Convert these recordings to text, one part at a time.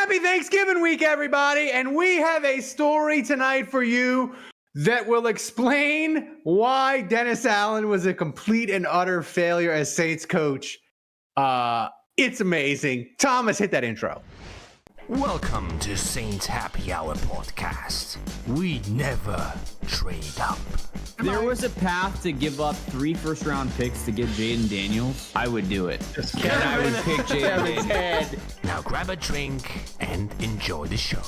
Happy Thanksgiving week, everybody. And we have a story tonight for you that will explain why Dennis Allen was a complete and utter failure as Saints coach. It's amazing. Thomas, hit that intro. Welcome to Saints Happy Hour podcast. We never trade up. If there was a path to give up 3 first-round picks to get Jaden Daniels, I would do it. And I would pick Jaden Daniels. Now grab a drink and enjoy the show.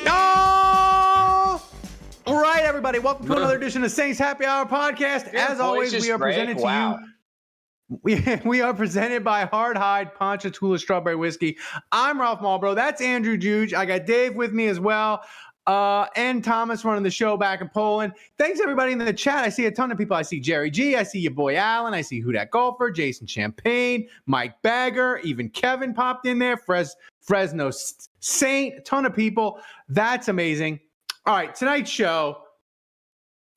Oh! All right, everybody. Welcome to another edition of Saints Happy Hour podcast. As always, we are presented to you. We are presented by Hard Hide Ponchatoula Strawberry Whiskey. I'm Ralph Marlboro. That's Andrew Juge. I got Dave with me as well. And Thomas running the show back in Poland. Thanks, everybody in the chat. I see a ton of people. I see Jerry G. I see your boy Allen. I see Who Dat Golfer, Jason Champagne, Mike Bagger, even Kevin popped in there. Fresno Saint, a ton of people. That's amazing. All right, tonight's show,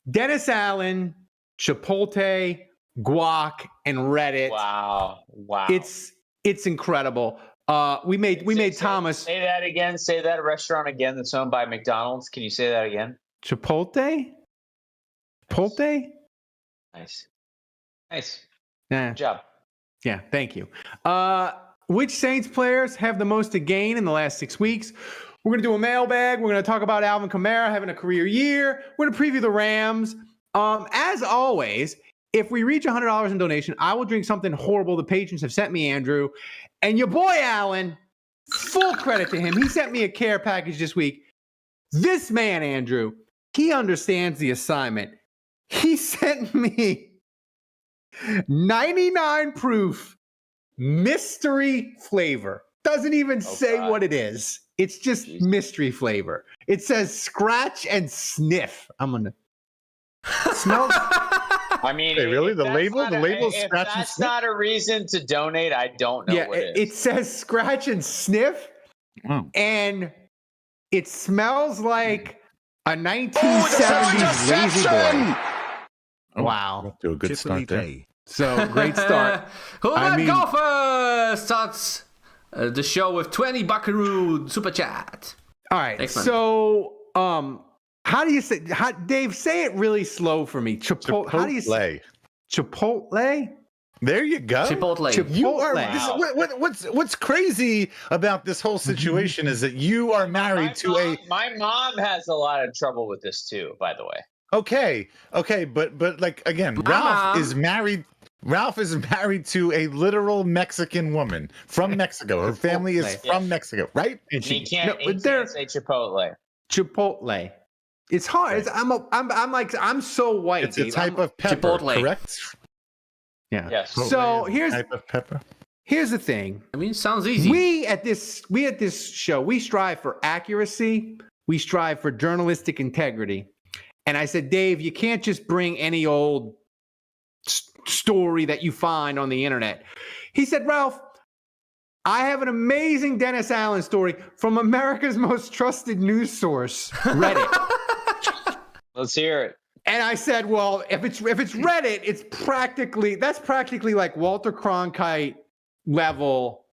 Dennis Allen, Chipotle, Guac, and Reddit. Wow. It's incredible. We made Thomas say that again. Say that restaurant again that's owned by McDonald's. Can you say that again? Chipotle. Nice. Yeah. Good job. Yeah, thank you. Which Saints players have the most to gain in the last 6 weeks? We're going to do a mailbag. We're going to talk about Alvin Kamara having a career year. We're going to preview the Rams. As always, if we reach $100 in donation, I will drink something horrible the patrons have sent me, Andrew. And your boy, Allen, full credit to him. He sent me a care package this week. This man, Andrew, he understands the assignment. He sent me 99 proof mystery flavor. Doesn't even say what it is. It's just mystery flavor. It says scratch and sniff. I'm going to smell. I mean, hey, really? The label scratch and sniff? That's not a reason to donate. I don't know what it is. It says scratch and sniff, and it smells like a 1970s Lazy Boy. Wow. Do a good start there. So, great start. Who Dat Golfer starts the show with 20 Buckaroo Super Chat. All right. Excellent. So, how do you say, Dave, say it really slow for me. Chipotle. How do you say Chipotle? There you go. Chipotle. You are, what's crazy about this whole situation is that you are married My mom has a lot of trouble with this too, by the way. Okay, but like again, Ralph is married to a literal Mexican woman from Mexico. Her family is from Mexico, right? And he can't say Chipotle. Chipotle. It's hard. Right. I'm so white. It's a type of pepper, Chipotle. Correct? Yeah. Yes. So here's type of pepper. Here's the thing. I mean, it sounds easy. We at this show, we strive for accuracy. We strive for journalistic integrity. And I said, Dave, you can't just bring any old story that you find on the internet. He said, Ralph, I have an amazing Dennis Allen story from America's most trusted news source, Reddit. Let's hear it. And I said, well, if it's Reddit, that's practically like Walter Cronkite level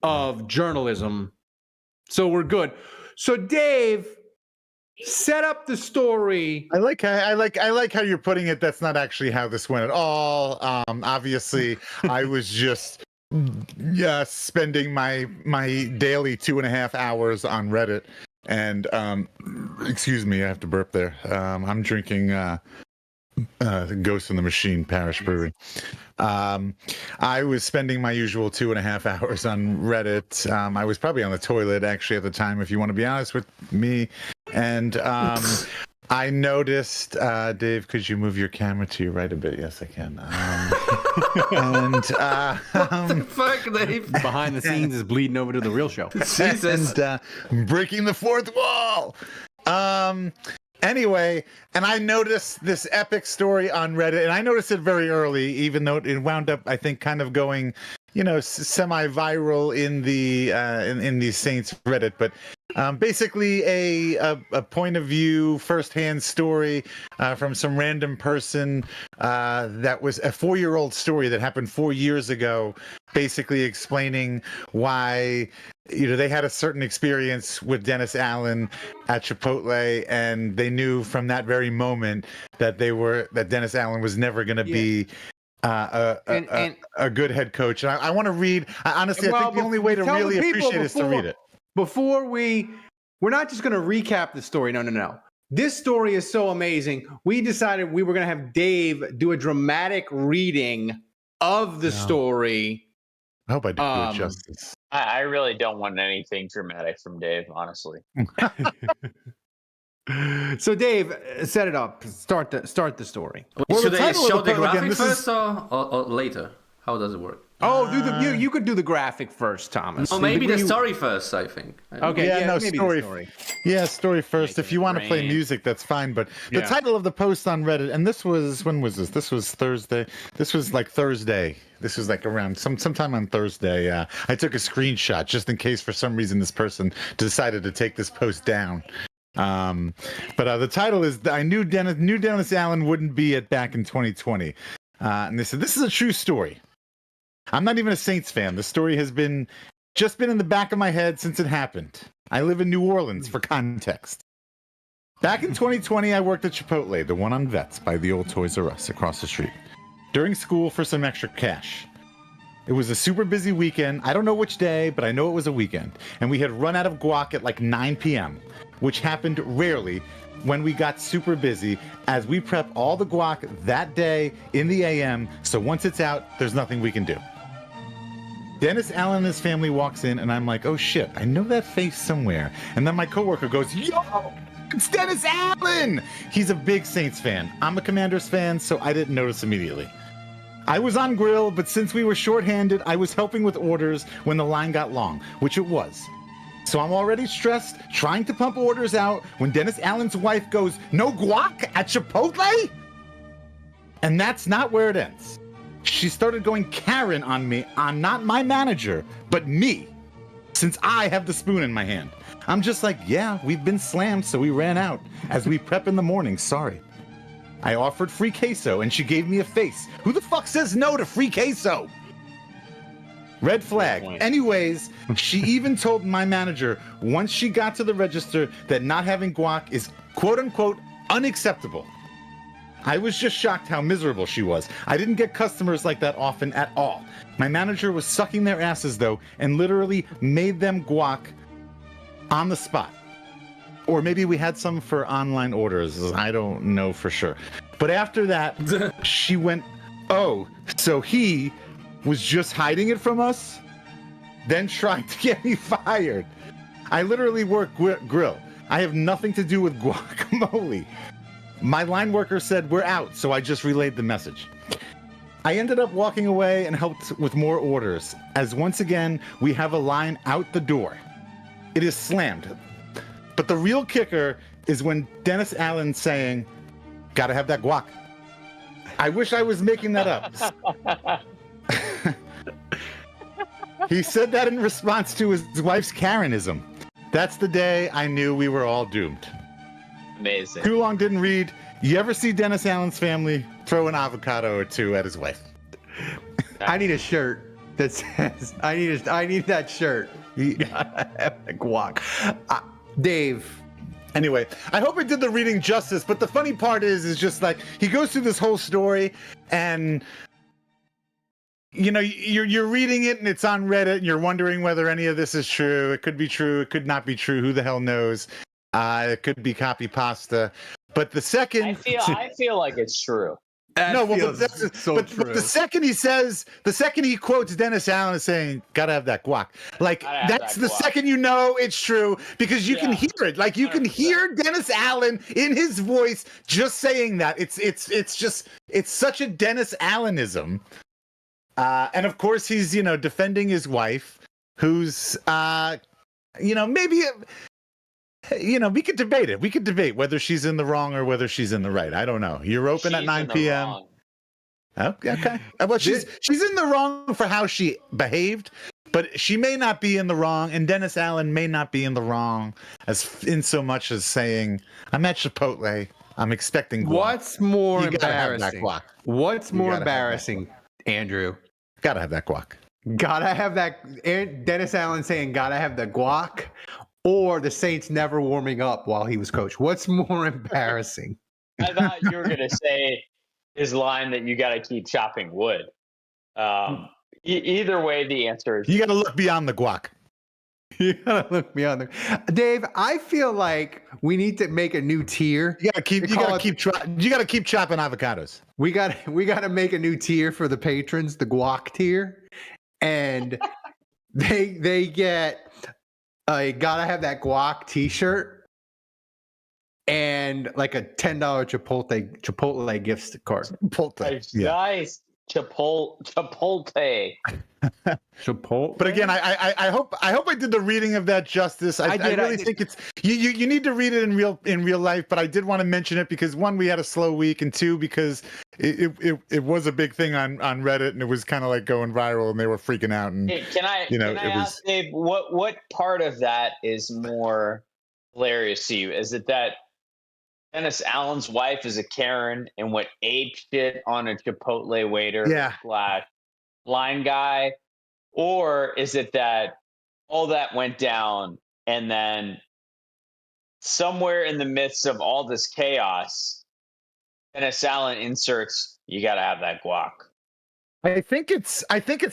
of journalism. So we're good. So Dave, set up the story. I like how you're putting it. That's not actually how this went at all. Obviously, I was just spending my daily 2.5 hours on Reddit. And excuse me, I have to burp there. I'm drinking Ghost in the Machine Parish Brewery. I was spending my usual 2.5 hours on Reddit. I was probably on the toilet actually at the time, if you want to be honest with me. And I noticed, Dave, could you move your camera to your right a bit? Yes, I can. And what the fuck, Dave? Behind the scenes is bleeding over to the real show. Jesus. And breaking the fourth wall. Anyway, and I noticed this epic story on Reddit, and I noticed it very early, even though it wound up, I think, kind of going semi-viral in the in the Saints Reddit, but basically a point of view, firsthand story from some random person that was a 4-year-old story that happened 4 years ago, basically explaining why they had a certain experience with Dennis Allen at Chipotle, and they knew from that very moment that Dennis Allen was never going to be a good head coach. And I want to read. Honestly, I think the only way to really appreciate it is to read it. We're not just going to recap the story. No. This story is so amazing. We decided we were going to have Dave do a dramatic reading of the story. I hope I do it justice. I really don't want anything dramatic from Dave, honestly. So Dave, set it up. Start the story. Should I show the graphic first or later? How does it work? Oh, you could do the graphic first, Thomas. Oh, maybe the story first, I think. Okay, story. Yeah, story first. If you want to play music, that's fine. But the title of the post on Reddit, and this was, when was this? This was Thursday. This was like Thursday. This was like around sometime on Thursday. I took a screenshot just in case for some reason this person decided to take this post down. But the title is, I knew Dennis Allen wouldn't be it back in 2020. And they said, this is a true story. I'm not even a Saints fan. The story has just been in the back of my head since it happened. I live in New Orleans, for context. Back in 2020, I worked at Chipotle, the one on Vets by the old Toys R Us across the street, during school for some extra cash. It was a super busy weekend. I don't know which day, but I know it was a weekend. And we had run out of guac at like 9 p.m., which happened rarely when we got super busy, as we prep all the guac that day in the AM, so once it's out, there's nothing we can do. Dennis Allen and his family walks in, and I'm like, oh shit, I know that face somewhere. And then my coworker goes, yo, it's Dennis Allen! He's a big Saints fan. I'm a Commanders fan, so I didn't notice immediately. I was on grill, but since we were shorthanded, I was helping with orders when the line got long, which it was. So I'm already stressed, trying to pump orders out, when Dennis Allen's wife goes, no guac at Chipotle? And that's not where it ends. She started going Karen on me, on not my manager, but me, since I have the spoon in my hand. I'm just like, yeah, we've been slammed, so we ran out. As we prep in the morning, sorry. I offered free queso, and she gave me a face. Who the fuck says no to free queso? Red flag. Anyways, she even told my manager once she got to the register that not having guac is quote-unquote unacceptable. I was just shocked how miserable she was. I didn't get customers like that often at all. My manager was sucking their asses, though, and literally made them guac on the spot. Or maybe we had some for online orders. I don't know for sure. But after that, she went, oh, so he was just hiding it from us? Then trying to get me fired. I literally work grill. I have nothing to do with guacamole. My line worker said we're out, so I just relayed the message. I ended up walking away and helped with more orders, as once again, we have a line out the door. It is slammed. But the real kicker is when Dennis Allen saying, gotta have that guac. I wish I was making that up. He said that in response to his wife's Karenism. That's the day I knew we were all doomed. Amazing. Too long didn't read. You ever see Dennis Allen's family throw an avocado or two at his wife? I need a shirt that says, I need that shirt. Guac. Dave. Anyway, I hope I did the reading justice, but the funny part is just like, he goes through this whole story, and you know, you're reading it and it's on Reddit and you're wondering whether any of this is true. It could be true. It could not be true. Who the hell knows? It could be copy pasta. But the second I feel like it's true. But the second he quotes Dennis Allen as saying, gotta have that guac. Like, that's the second you know it's true, because you can hear it. Like, you 100%. Can hear Dennis Allen in his voice just saying that. It's such a Dennis Allenism. And of course he's, defending his wife, who's, maybe, we could debate it. We could debate whether she's in the wrong or whether she's in the right. I don't know. You're open at 9 p.m. Okay. Well, she's in the wrong for how she behaved, but she may not be in the wrong, and Dennis Allen may not be in the wrong as in so much as saying, "I'm at Chipotle. I'm expecting guac." What's more You gotta have that embarrassing? guac. What's You more gotta have that embarrassing, Andrew? Gotta have that guac. Gotta have that. Dennis Allen saying, "Gotta have the guac," or the Saints never warming up while he was coach. What's more embarrassing? I thought you were going to say his line that you got to keep chopping wood. Either way, the answer is You gotta look beyond the guac. You gotta look beyond there. Dave, I feel like we need to make a new tier. You gotta keep chopping avocados. We gotta make a new tier for the patrons, the guac tier. And they get a gotta have that guac t-shirt and like a $10 Chipotle gift card. Chipotle. Nice. Chipotle. Chipotle. But again, I hope I did the reading of that justice. I really think it's you need to read it in real life. But I did want to mention it because one, we had a slow week, and two, because it was a big thing on Reddit, and it was kind of like going viral, and they were freaking out. And can I ask Dave, what part of that is more hilarious to you? Is it that Dennis Allen's wife is a Karen and went ape shit on a Chipotle waiter / line guy? Or is it that all that went down and then somewhere in the midst of all this chaos, Dennis Allen inserts, you got to have that guac? I think it's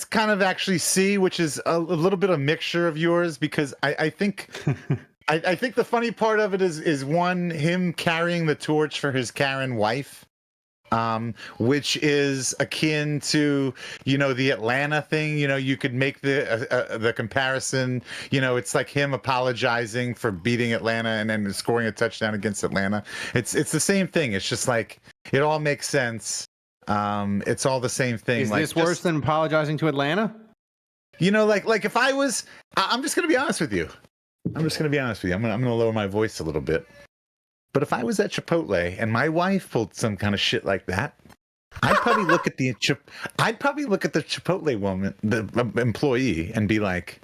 kind of actually C, which is a little bit of mixture of yours, because I think I think the funny part of it is one, him carrying the torch for his Karen wife, which is akin to, the Atlanta thing. You could make the comparison. It's like him apologizing for beating Atlanta and then scoring a touchdown against Atlanta. It's the same thing. It's just like it all makes sense. It's all the same thing. Is this worse than apologizing to Atlanta? Like if I was, I'm just gonna be honest with you. I'm gonna lower my voice a little bit. But if I was at Chipotle and my wife pulled some kind of shit like that, I'd probably look at the Chipotle woman, the employee, and be like,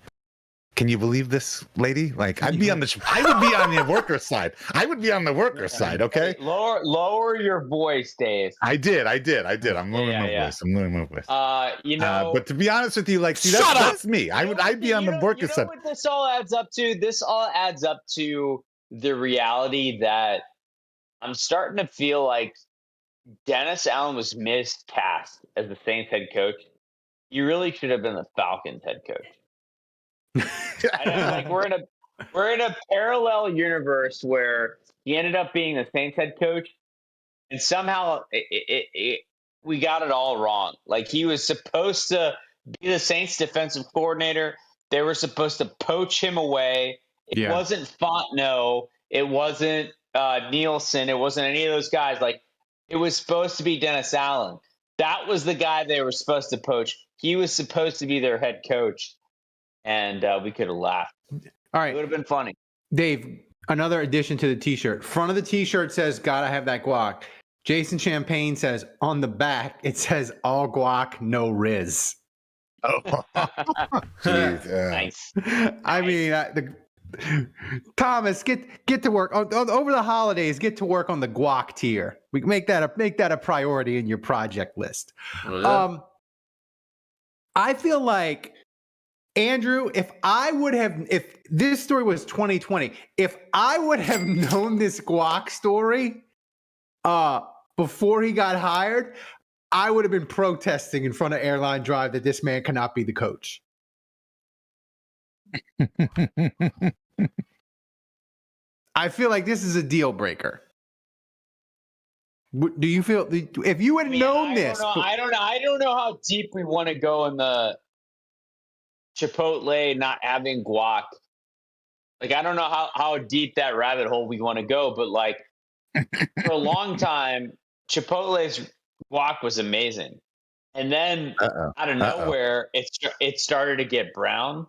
"Can you believe this lady?" Like, I would be on the worker side. I would be on the worker side. Okay. Lower your voice, Dave. I did. I'm lowering my voice. But to be honest with you, like, see, that's me. I'd be on the worker side. What this all adds up to? This all adds up to the reality that I'm starting to feel like Dennis Allen was miscast as the Saints head coach. You really should have been the Falcons head coach. We're in a parallel universe where he ended up being the Saints head coach, and somehow we got it all wrong. Like, he was supposed to be the Saints defensive coordinator. They were supposed to poach him away. It wasn't Fontenot. It wasn't Nielsen. It wasn't any of those guys. Like, it was supposed to be Dennis Allen. That was the guy they were supposed to poach. He was supposed to be their head coach. And we could have laughed. All right. It would have been funny. Dave, another addition to the t-shirt. Front of the t-shirt says, gotta have that guac. Jason Champagne says, on the back, it says, all guac, no Riz. Oh, Nice. I mean, Thomas, get to work over the holidays. Get to work on the guac tier. We can make that a priority in your project list. I feel like, Andrew, if this story was 2020, if I would have known this guac story before he got hired, I would have been protesting in front of Airline Drive that this man cannot be the coach. I feel like this is a deal breaker. Do you feel, if you had known this? I don't know how deep we want to go in the Chipotle not having guac. Like, I don't know how deep that rabbit hole we want to go, but like, for a long time, Chipotle's guac was amazing. And then out of nowhere, it started to get brown.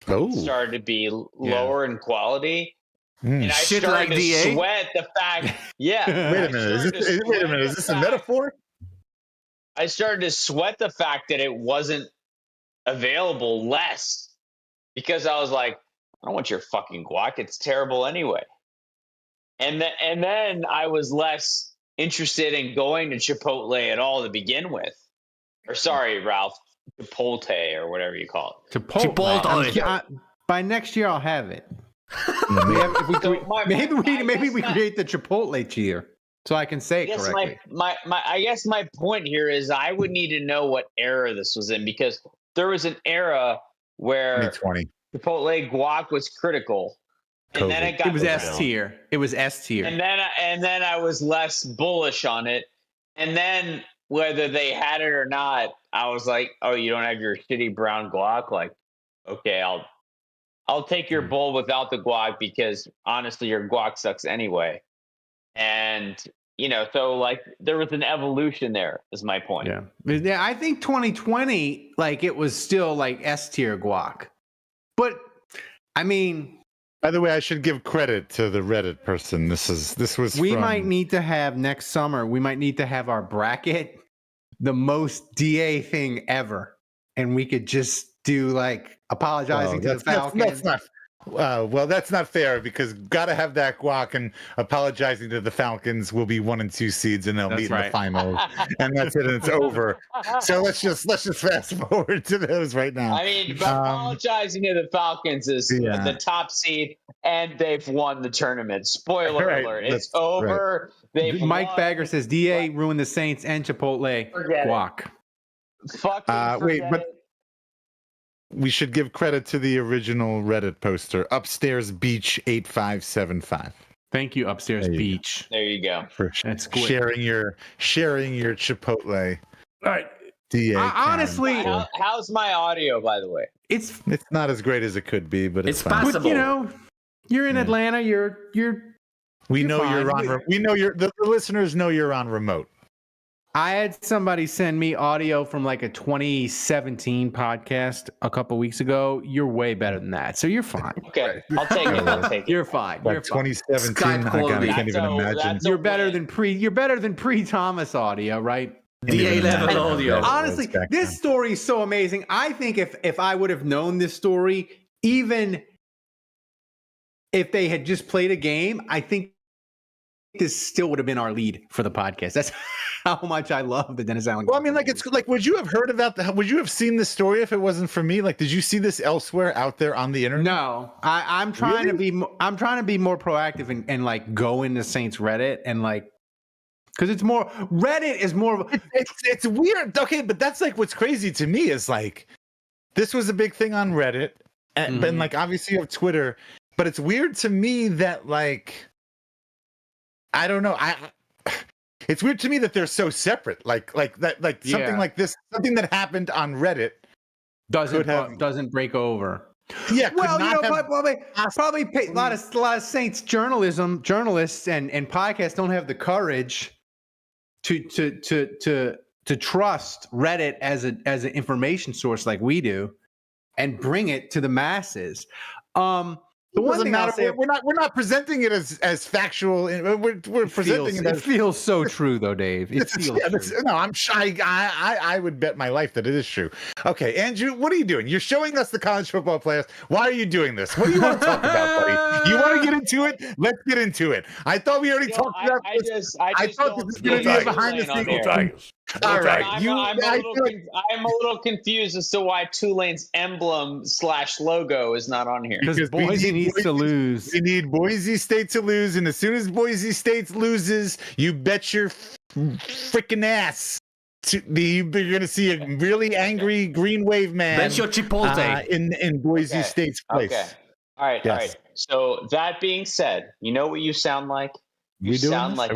Oh. It started to be lower in quality. And I Shit started like to DA? sweat the fact. Yeah. Wait a minute. Is this a metaphor? I started to sweat the fact that it wasn't available less because I was like, I don't want your fucking guac. It's terrible anyway. And then I was less interested in going to Chipotle at all to begin with. Or sorry, Ralph, Chipolte or whatever you call it. Chipotle. By next year, I'll have it. Maybe we create the Chipotle tier so I can say it correctly. I guess my point here is I would need to know what era this was in because there was an era where 2020. Chipotle guac was critical. And then it was S tier. It was S tier. And then I was less bullish on it. And then whether they had it or not, I was like, oh, you don't have your shitty brown guac? Like, okay, I'll take your bowl without the guac because honestly, your guac sucks anyway. And, so like there was an evolution there is my point. Yeah. I think 2020, like it was still like S tier guac. But I mean, by the way, I should give credit to the Reddit person. We might need to have next summer. We might need to have our bracket, the most DA thing ever, and we could just do like apologizing to the Falcons. That's not fair because gotta have that guac and apologizing to the Falcons will be 1 and 2 seeds and they'll meet in the finals and that's it and it's over. So let's just fast forward to those right now. I mean, apologizing to the Falcons is the top seed and they've won the tournament. Spoiler alert, it's over. Right. Mike Bagger says DA ruined the Saints and Chipotle guac. But we should give credit to the original Reddit poster, Upstairs Beach 8575. Thank you, Upstairs Beach. There you go. That's good. Sharing your Chipotle. All right. DA. Honestly, how's my audio, by the way? It's not as great as it could be, but it's possible. But, you're in Atlanta. We know you're on. We know the listeners know you're on remote. I had somebody send me audio from like a 2017 podcast a couple weeks ago. You're way better than that, so you're fine. Okay, I'll take it. You're fine. You're 2017. I can't even imagine. You're better than pre Thomas audio, right? DA level audio. Honestly, this story is so amazing. I think if I would have known this story, even if they had just played a game, I think this still would have been our lead for the podcast. That's how much I love the Dennis Allen. Well, I mean, like it's like, would you have heard about would you have seen this story if it wasn't for me? Like, did you see this elsewhere out there on the internet? No, I'm trying to be more proactive and like go into Saints Reddit and like, because it's more Reddit is more. It's weird. Okay, but that's like what's crazy to me is like, this was a big thing on Reddit, and like obviously you have Twitter, but it's weird to me that like, I don't know. It's weird to me that they're so separate. Like that. Like something like this, something that happened on Reddit doesn't break over. Yeah. Well, probably a lot of Saints journalists and podcasts don't have the courage to trust Reddit as an information source like we do, and bring it to the masses. The one thing I'll say, we're not presenting it as factual. We're presenting it. It feels so true, though, Dave. It feels true. No, I'm shy. I would bet my life that it is true. Okay, Andrew, what are you doing? You're showing us the college football players. Why are you doing this? What do you want to talk about, buddy? You want to get into it? Let's get into it. I thought we already talked about this. I thought this was going to be a behind the scenes. All right, I'm a little confused as to why Tulane's emblem/logo is not on here. Because Boise needs to lose. We need Boise State to lose, and as soon as Boise State loses, you bet your freaking ass you're going to see a really angry Green Wave man. Bet your Chipotle in Boise State's place. Okay. All right. All right. So that being said, you know what you sound like? You sound like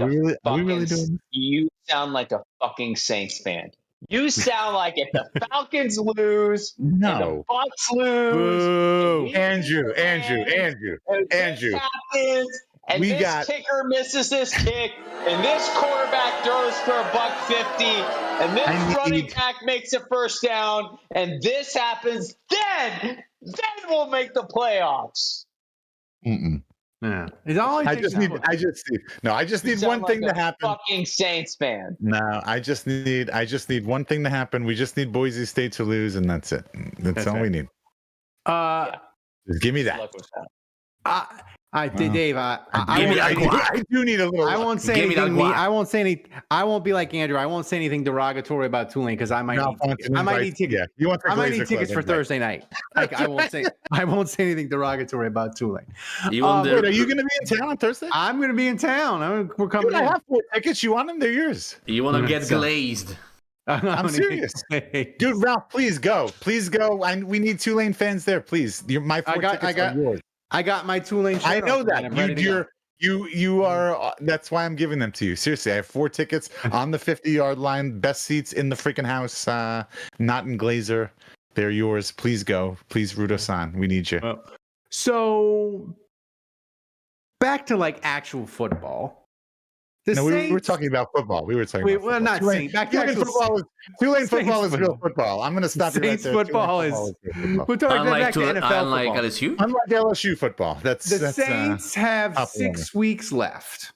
you sound like a fucking Saints fan. You sound like if the Falcons lose, and the Bucs lose, Andrew. Happens, and this kicker misses this kick, and this quarterback throws for $150, and this running back makes a first down, and this happens, then we'll make the playoffs. Yeah, it's all I just need one thing to happen. Fucking Saints fan. No, I just need one thing to happen. We just need Boise State to lose, and that's it. That's all we need. Just give me that. Dave. I do need a little. I won't say anything. I won't say any. I won't be like Andrew. I won't say anything derogatory about Tulane because I might need tickets. Yeah. I might need tickets for Thursday night. Like I won't say anything derogatory about Tulane. Wait, are you going to be in town on Thursday? I'm going to be in town. We're coming. Dude, I have 4 tickets. You want them? They're yours. You want to get glazed? I'm serious. Dude, Ralph, please go. Please go. We need Tulane fans there, please. My 4 tickets are yours. I got my Tulane shirt. I know that. You are. That's why I'm giving them to you. Seriously, I have 4 tickets on the 50-yard line. Best seats in the freaking house. Not in Glazer. They're yours. Please go. Please root us on. We need you. So back to like actual football. We were talking about football. We were talking about football. Not Saints. Tulane football is real football. I'm going to stop you right there. Football is. We're talking back to NFL unlike football. LSU? Unlike LSU football. The Saints have 6 weeks left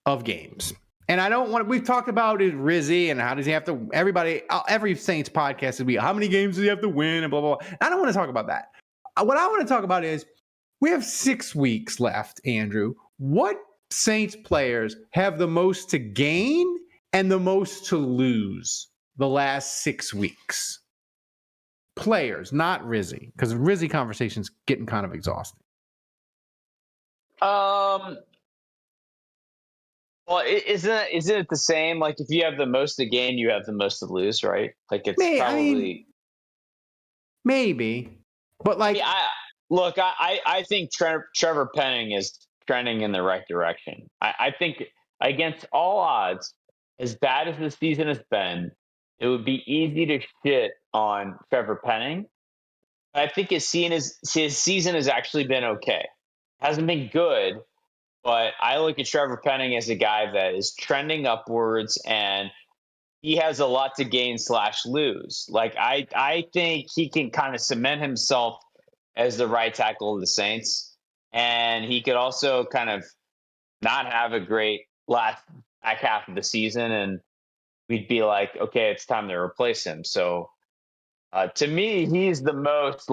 of games. And I don't want to, we've talked about it, Rizzy, and how does he have to, every Saints podcast would be, how many games does he have to win, and blah, blah, blah. I don't want to talk about that. What I want to talk about is, we have 6 weeks left, Andrew. What Saints players have the most to gain and the most to lose the last 6 weeks? Players, not Rizzy, because Rizzy conversation's getting kind of exhausting. Well, isn't it the same? Like, if you have the most to gain, you have the most to lose, right? Like, it's probably maybe, but like, I think Trevor Penning is trending in the right direction. I think against all odds, as bad as the season has been, it would be easy to shit on Trevor Penning. I think his season has actually been okay. Hasn't been good, but I look at Trevor Penning as a guy that is trending upwards, and he has a lot to gain / lose. Like, I think he can kind of cement himself as the right tackle of the Saints, and he could also kind of not have a great back half of the season, and we'd be like, okay, it's time to replace him. So to me, he's the most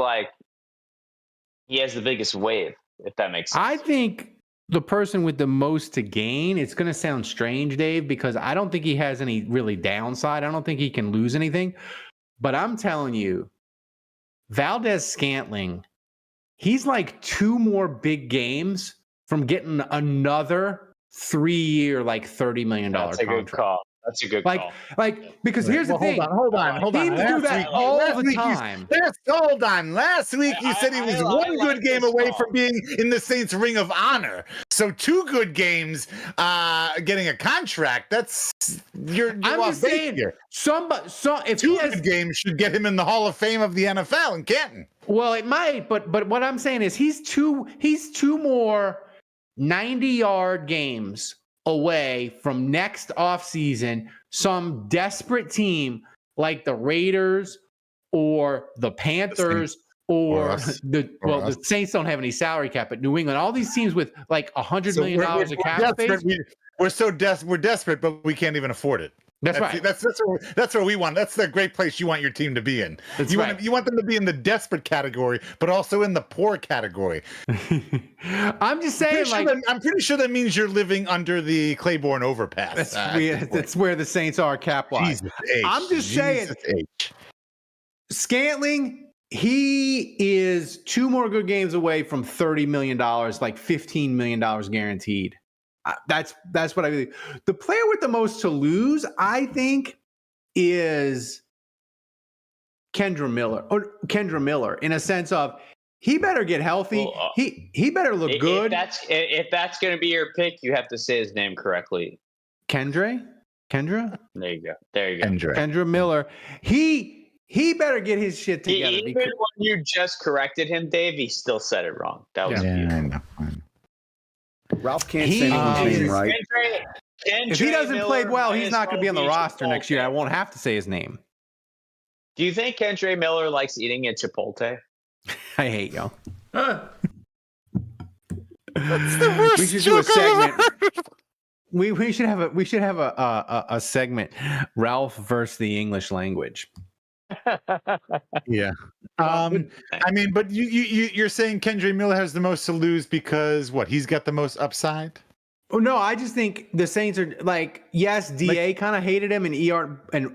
he has the biggest wave, if that makes sense. I think the person with the most to gain, it's going to sound strange, Dave, because I don't think he has any really downside. I don't think he can lose anything. But I'm telling you, Valdez-Scantling, he's like 2 more big games from getting another 3-year, like $30 million contract. That's a good call. That's a good call. Because here's the thing. Hold on. He needs to do that all the time. Hold on. Last week you said he was one good game away from being in the Saints Ring of Honor. So 2 good games, getting a contract. That's you're I'm just saying. Here. If 2 good games should get him in the Hall of Fame of the NFL in Canton. Well, it might, but what I'm saying is he's two more 90-yard games away from next offseason, some desperate team like the Raiders or the Panthers or the Saints don't have any salary cap, but New England, all these teams with like $100 million of cap space. We're desperate, but we can't even afford it. That's right. That's where we want. That's the great place you want your team to be in. You want them to be in the desperate category, but also in the poor category. I'm just saying, I'm pretty sure that means you're living under the Claiborne overpass. That's where the Saints are cap-wise. I'm just saying, Scantling, he is 2 more good games away from $30 million, like $15 million guaranteed. That's what I believe. The player with the most to lose, I think, is Kendra Miller, in a sense of he better get healthy. He better look good. If that's going to be your pick, you have to say his name correctly. Kendra? There you go. Kendra Miller. He better get his shit together. Even when you just corrected him, Dave, he still said it wrong. That was I know. Ralph can't say his name right. If he doesn't play well, he's not going to be on the roster next year. I won't have to say his name. Do you think Kendra Miller likes eating at Chipotle? I hate y'all. That's the worst We should do a joke I've segment. ever We should have a segment, Ralph versus the English language. Yeah. I mean, but you're saying Kendre Miller has the most to lose because what? He's got the most upside? Oh no, I just think the Saints are like, yes, DA kind of hated him and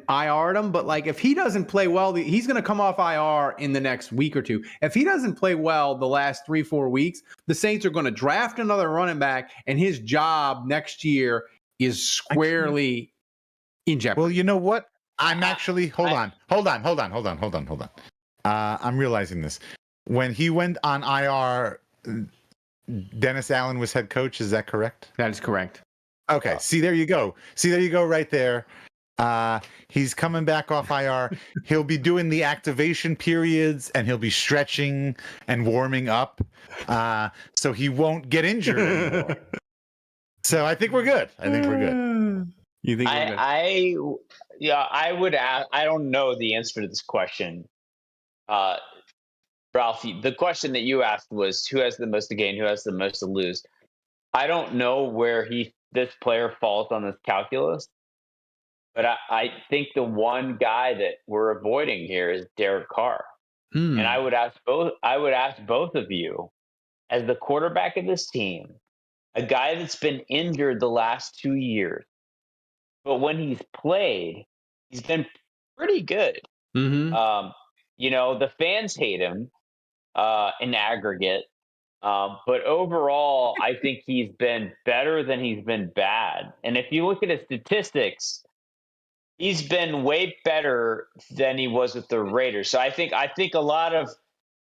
IR'd him, but like if he doesn't play well, he's going to come off IR in the next week or two. If he doesn't play well the last 3-4 weeks, the Saints are going to draft another running back, and his job next year is squarely in jeopardy. Well, you know what? I'm actually hold on. I'm realizing this. When he went on IR, Dennis Allen was head coach. Is that correct? That is correct. Okay. See, there you go. Right there. He's coming back off IR. He'll be doing the activation periods and he'll be stretching and warming up. So he won't get injured anymore. So I think we're good. You think we're good? I would ask, I don't know the answer to this question. Ralph, the question that you asked was who has the most to gain, who has the most to lose. I don't know where this player falls on this calculus, but I think the one guy that we're avoiding here is Derek Carr. And I would ask both of you, as the quarterback of this team, a guy that's been injured the last 2 years, but when he's played, he's been pretty good. The fans hate him in aggregate. But overall, I think he's been better than he's been bad. And if you look at his statistics, he's been way better than he was with the Raiders. So I think a lot of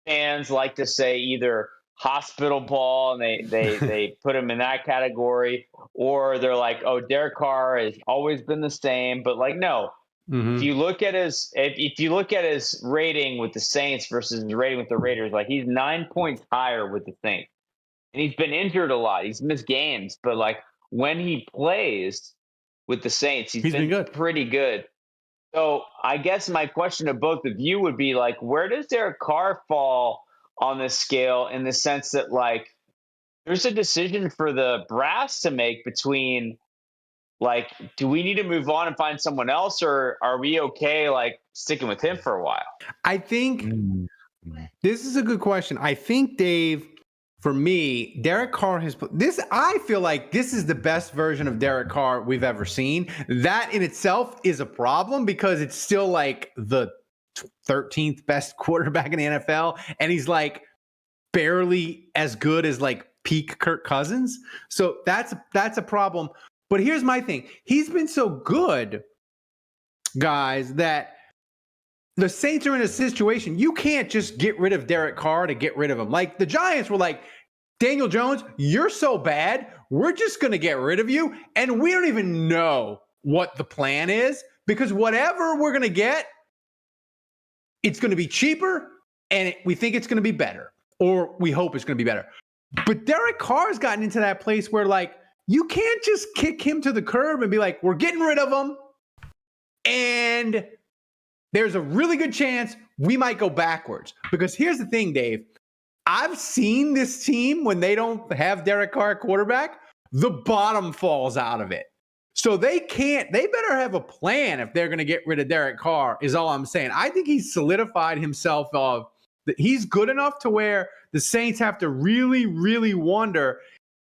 fans like to say either hospital ball and they put him in that category, or they're like, oh, Derek Carr has always been the same. But like, no. If you look at his rating with the Saints versus his rating with the Raiders, like he's 9 points higher with the Saints, and he's been injured a lot. He's missed games, but like when he plays with the Saints, he's been good. Pretty good. So I guess my question to both of you would be like, where does Derek Carr fall on this scale, in the sense that like there's a decision for the brass to make between, like, do we need to move on and find someone else, or are we okay, like, sticking with him for a while? I think this is a good question. I think, Dave, for me, Derek Carr has put this. I feel like this is the best version of Derek Carr we've ever seen. That in itself is a problem because it's still like the 13th best quarterback in the NFL, and he's like barely as good as like peak Kirk Cousins. So that's a problem. But here's my thing. He's been so good, guys, that the Saints are in a situation. You can't just get rid of Derek Carr to get rid of him. Like the Giants were like, Daniel Jones, you're so bad. We're just going to get rid of you. And we don't even know what the plan is, because whatever we're going to get, it's going to be cheaper, and we think it's going to be better, or we hope it's going to be better. But Derek Carr has gotten into that place where, like, you can't just kick him to the curb and be like, we're getting rid of him, and there's a really good chance we might go backwards. Because here's the thing, Dave. I've seen this team, when they don't have Derek Carr quarterback, the bottom falls out of it. So they better have a plan if they're going to get rid of Derek Carr, is all I'm saying. I think he's solidified himself that he's good enough to where the Saints have to really, really wonder,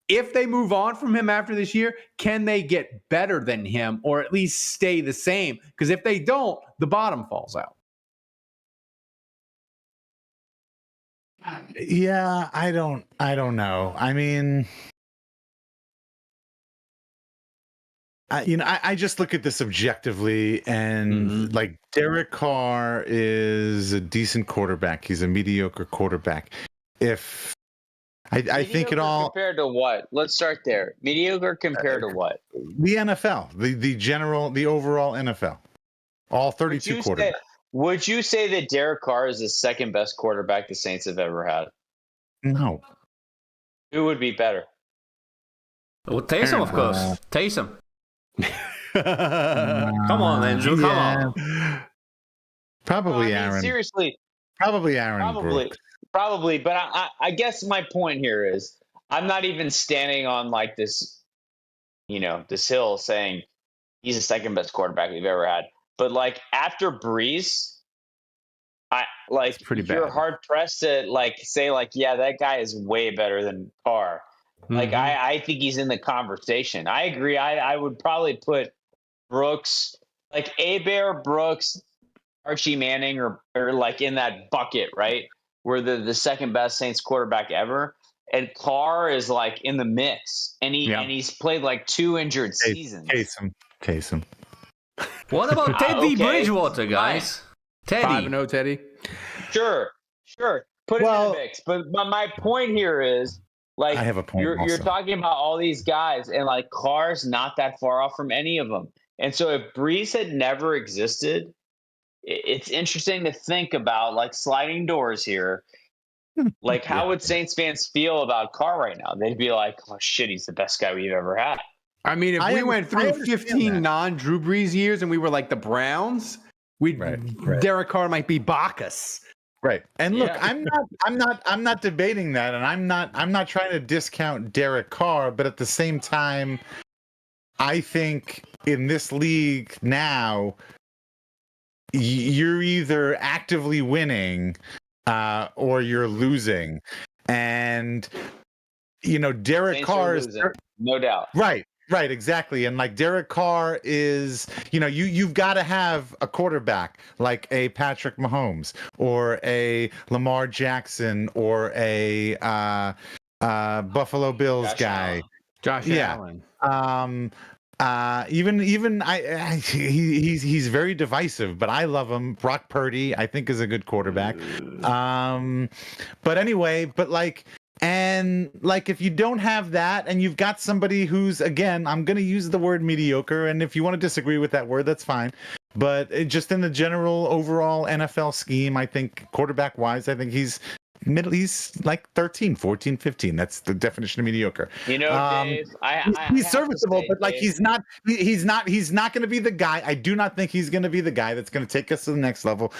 if they move on from him after this year, can they get better than him, or at least stay the same? Because if they don't, the bottom falls out. Yeah, I don't know. I mean, I just look at this objectively, and like Derek Carr is a decent quarterback. He's a mediocre quarterback. I think it all compared to what? Let's start there. Mediocre compared to what? The NFL, the overall NFL, all 32 quarterbacks. Would you say that Derek Carr is the second best quarterback the Saints have ever had? No. Who would be better? Well, Taysom, of course. Taysom. Come on, Andrew. Come on. Probably Aaron. Seriously. Probably Aaron. Probably. But I guess my point here is, I'm not even standing on like this, this hill saying he's the second best quarterback we've ever had. But like after Breeze, It's pretty you're bad. hard pressed to like say like, yeah, that guy is way better than Carr. Like I think he's in the conversation. I agree. I would probably put Brooks, like Bear, Brooks, Archie Manning, or like in that bucket, right? Where the second best Saints quarterback ever. And Carr is like in the mix, and he's played like 2 injured seasons. Case him. What about Teddy Bridgewater, guys? Fine. Teddy. 5-0, Teddy. Sure. Put it in the mix. But my point here is, like, I have a point you're talking about all these guys, and like Carr's not that far off from any of them. And so if Breeze had never existed, it's interesting to think about like sliding doors here. Like, how would Saints fans feel about Carr right now? They'd be like, "Oh shit, he's the best guy we've ever had." I mean, if we went through 15 non-Drew Brees years and we were like the Browns, Derek Carr might be Bacchus. Right. And look, I'm not debating that, and I'm not trying to discount Derek Carr, but at the same time, I think in this league now, you're either actively winning or you're losing. And Derek Saints Carr is no doubt. Right, exactly. And like Derek Carr is, you've got to have a quarterback like a Patrick Mahomes or a Lamar Jackson or a Buffalo Bills guy. Josh Allen. He's very divisive, but I love him. Brock Purdy, I think, is a good quarterback. But anyway, if you don't have that and you've got somebody who's, again, I'm going to use the word mediocre, and if you want to disagree with that word, that's fine. But just in the general overall NFL scheme, I think quarterback wise, I think he's like 13, 14, 15. That's the definition of mediocre. Dave, he's serviceable, but like Dave, he's not going to be the guy. I do not think he's going to be the guy that's going to take us to the next level.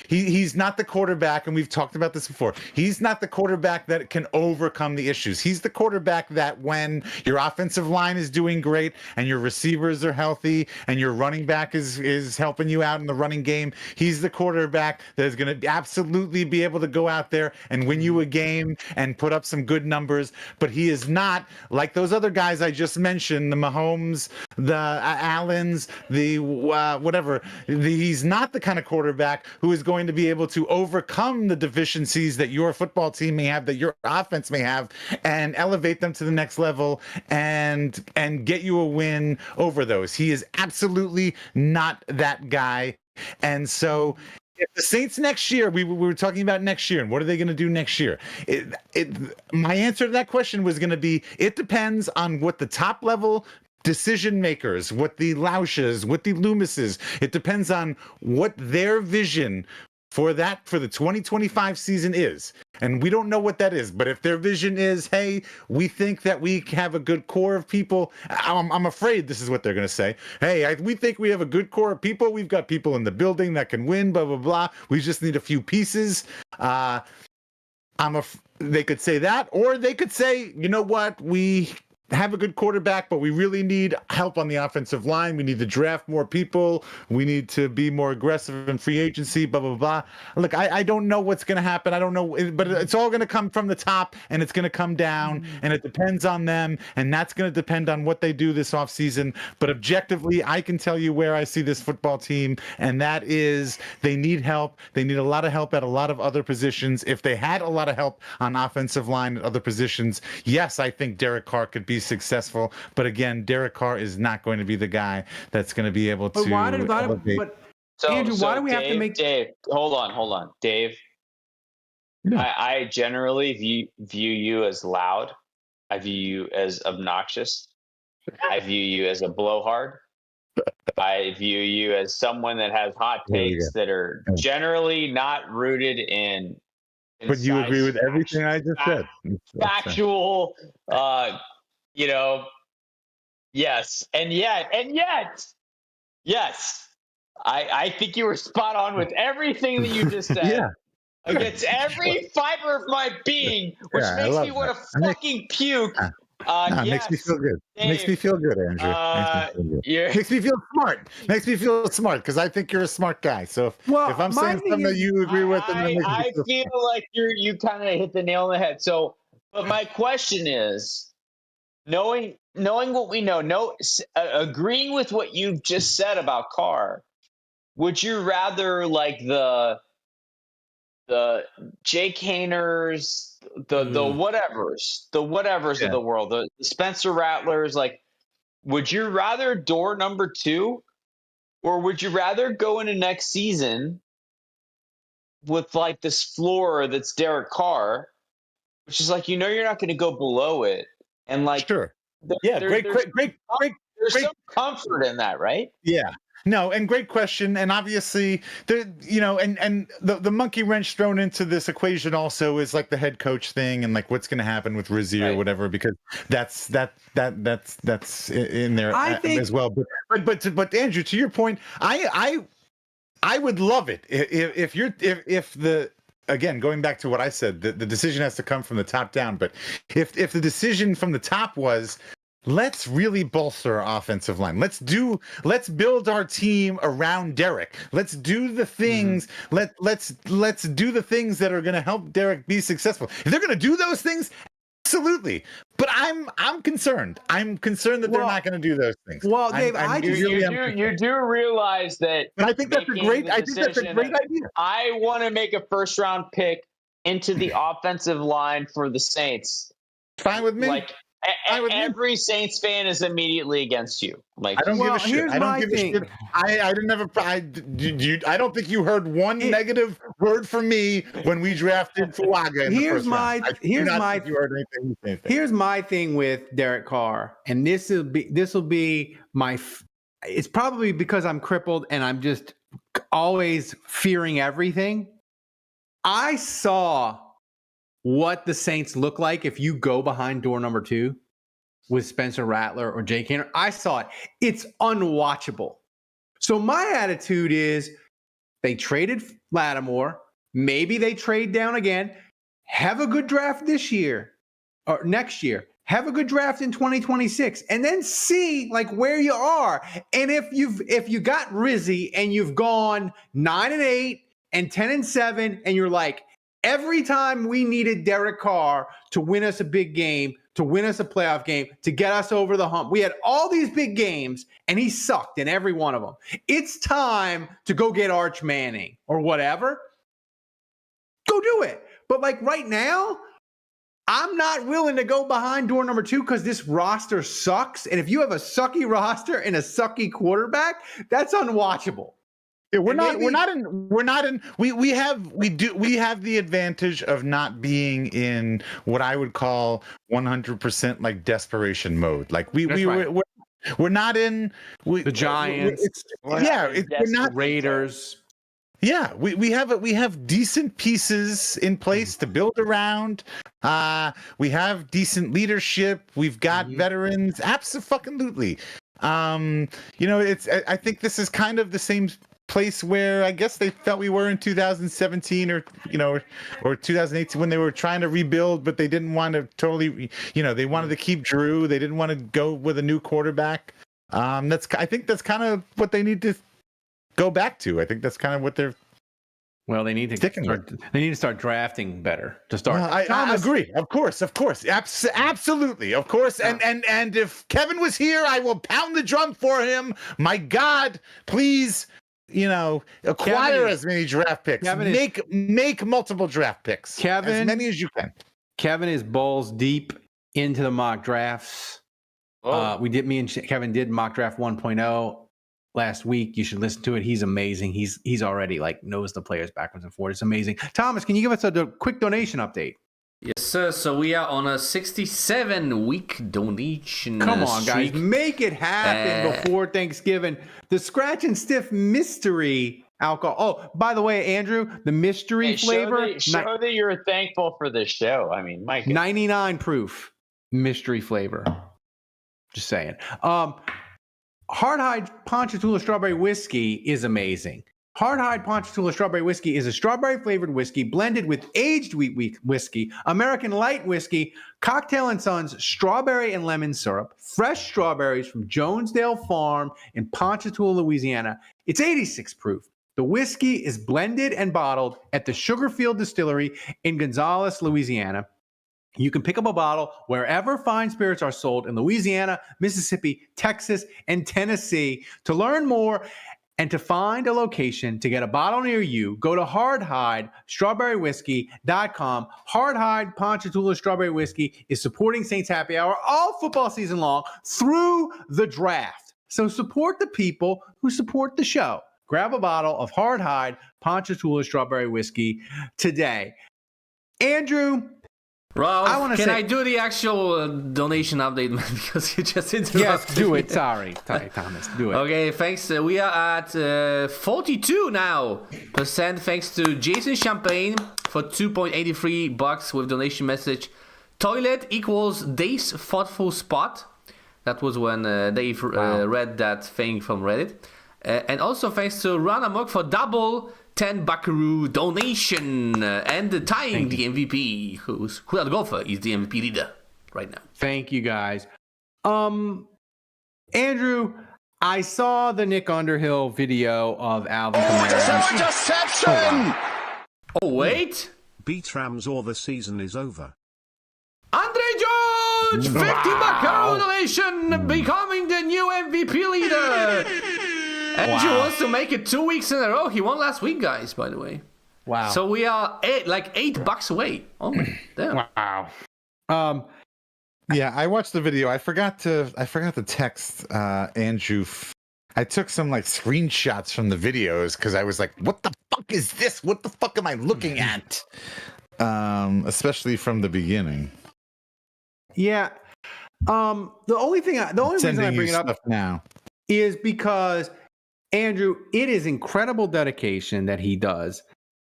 He's not the quarterback, and we've talked about this before. He's not the quarterback that can overcome the issues. He's the quarterback that when your offensive line is doing great and your receivers are healthy and your running back is helping you out in the running game, he's the quarterback that is going to absolutely be able to go out there and win you a game and put up some good numbers. But he is not like those other guys I just mentioned, the Mahomes, the Allens, the whatever. He's not the kind of quarterback who is going to be able to overcome the deficiencies that your football team may have, that your offense may have, and elevate them to the next level and get you a win over those. He is absolutely not that guy. And so if the Saints next year, we were talking about next year, and what are they going to do next year? My answer to that question was going to be, it depends on what the top level decision makers, what the Lausches, what the Loomises, it depends on what their vision for the 2025 season is. And we don't know what that is, but if their vision is, hey, we think that we have a good core of people, I'm afraid this is what they're going to say. Hey, we think we have a good core of people. We've got people in the building that can win, blah, blah, blah. We just need a few pieces. They could say that, or they could say, you know what, we have a good quarterback, but we really need help on the offensive line. We need to draft more people. We need to be more aggressive in free agency, blah, blah, blah. Look, I don't know what's going to happen. I don't know, but it's all going to come from the top, and it's going to come down, and it depends on them, and that's going to depend on what they do this offseason. But objectively, I can tell you where I see this football team, and that is they need help. They need a lot of help at a lot of other positions. If they had a lot of help on offensive line at other positions, yes, I think Derek Carr could be successful, but again, Derek Carr is not going to be the guy that's going to be able to elevate. Andrew, why do we have to make Dave? Hold on, Dave. Yeah. I generally view you as loud. I view you as obnoxious. I view you as a blowhard. I view you as someone that has hot takes that are generally not rooted in. But you agree with everything I just said. Factual, yes. And yet, yes. I think you were spot on with everything that you just said. Yeah. against every fiber of my being, which Yeah, I makes love me want to that. fucking puke. It makes me feel good. Makes me feel good, Andrew. Makes me feel smart. Makes me feel smart because I think you're a smart guy. So if I'm saying something that you agree with, then that makes me I feel smart. like you kind of hit the nail on the head. So, but my question is, knowing what we know, agreeing with what you just said about Carr, would you rather like the Jake Hayners, the whatevers of the world, the Spencer Rattlers, like, would you rather door number 2, or would you rather go into next season with like this floor that's Derek Carr, which is like, you're not going to go below it, and like, Sure. there's some comfort in that, right? Yeah. No, and great question. And obviously, and the monkey wrench thrown into this equation also is like the head coach thing and like what's going to happen with Rizzi or whatever, because that's in there I think, as well. But Andrew, to your point, I would love it if the again, going back to what I said, the decision has to come from the top down. But if the decision from the top was, let's really bolster our offensive line. Let's build our team around Derek. Let's do the things. Let's do the things that are going to help Derek be successful. If they're going to do those things, absolutely. But I'm concerned. I'm concerned that they're not going to do those things. Well, Dave, you do realize that. But I think that's a great idea. I want to make a first round pick into the offensive line for the Saints. Fine with me. Like, every Saints fan is immediately against you. Like, I don't give a shit. I don't give a shit. I don't think you heard one negative word from me when we drafted Fuaga. Here's my thing with Derek Carr, and this will be my. It's probably because I'm crippled and I'm just always fearing everything. I saw what the Saints look like if you go behind door number 2 with Spencer Rattler or Jake Haener. I saw it. It's unwatchable. So my attitude is, they traded Lattimore. Maybe they trade down again. Have a good draft this year or next year. Have a good draft in 2026, and then see like where you are. And if you got Rizzi and you've gone 9-8 and 10-7, and you're like, every time we needed Derek Carr to win us a big game, to win us a playoff game, to get us over the hump, we had all these big games, and he sucked in every one of them. It's time to go get Arch Manning or whatever. Go do it. But like right now, I'm not willing to go behind door number 2 because this roster sucks. And if you have a sucky roster and a sucky quarterback, that's unwatchable. Yeah, we have the advantage of not being in what I would call 100% like desperation mode. Like we're not in the Giants. We're not Raiders. Yeah, we have decent pieces in place to build around. We have decent leadership. We've got veterans. Absolutely. I think this is kind of the same place where I guess they felt we were in 2017 or 2018 when they were trying to rebuild, but they didn't want to totally, they wanted to keep Drew. They didn't want to go with a new quarterback. I think that's kind of what they need to go back to. I think that's kind of what they're. Well, they need to start drafting better to start. Well, I agree. Of course. Absolutely. Of course. And if Kevin was here, I will pound the drum for him. My God, please, acquire as many draft picks. Make multiple draft picks. As many as you can. Kevin is balls deep into the mock drafts. Me and Kevin did mock draft 1.0 last week. You should listen to it. He's amazing. He's already knows the players backwards and forwards. It's amazing. Thomas, can you give us a quick donation update? Yes, sir. So we are on a 67-week donation. Come on, guys, make it happen before Thanksgiving. The Scratch and Stiff mystery alcohol. Oh, by the way, Andrew, the mystery flavor. Show that you're thankful for this show. I mean, Mike. 99 proof mystery flavor. Just saying. Hard Hide Ponchatoula Strawberry Whiskey is amazing. Hard-Hide Ponchatoula Strawberry Whiskey is a strawberry-flavored whiskey blended with aged wheat whiskey, American light whiskey, Cocktail & Sons strawberry and lemon syrup, fresh strawberries from Jonesdale Farm in Ponchatoula, Louisiana. It's 86 proof. The whiskey is blended and bottled at the Sugarfield Distillery in Gonzales, Louisiana. You can pick up a bottle wherever fine spirits are sold in Louisiana, Mississippi, Texas, and Tennessee. To learn more and to find a location to get a bottle near you, go to hardhidestrawberrywhiskey.com. Hard-Hide Ponchatoula Strawberry Whiskey is supporting Saints Happy Hour all football season long through the draft. So support the people who support the show. Grab a bottle of Hard-Hide Ponchatoula Strawberry Whiskey today. Andrew, Ralph, I do the actual donation update, man? Because you just interrupted. Yes, do it. Sorry, Thomas, do it. Okay, thanks. We are at 42 now %. Thanks to Jason Champagne for $2.83 with donation message. Toilet equals Dave's thoughtful spot. That was when Dave read that thing from Reddit. And also thanks to Ron Amok for double 10 buckaroo donation and tying the MVP. Who that golfer is the MVP leader right now. Thank you guys. Andrew, I saw the Nick Underhill video of Alvin Kamara. Interception! Oh wait, Beat Rams or the season is over. Andre George, 50 buckaroo donation, becoming the new MVP leader. Andrew wants to make it 2 weeks in a row. He won last week, guys, by the way. Wow. So we are $8 away. Oh my damn. Wow. Yeah, I watched the video. I forgot to text Andrew. I took some like screenshots from the videos because I was like, what the fuck is this? What the fuck am I looking at? Especially from the beginning. Yeah. The only reason I bring it up now is because, Andrew, it is incredible dedication that he does.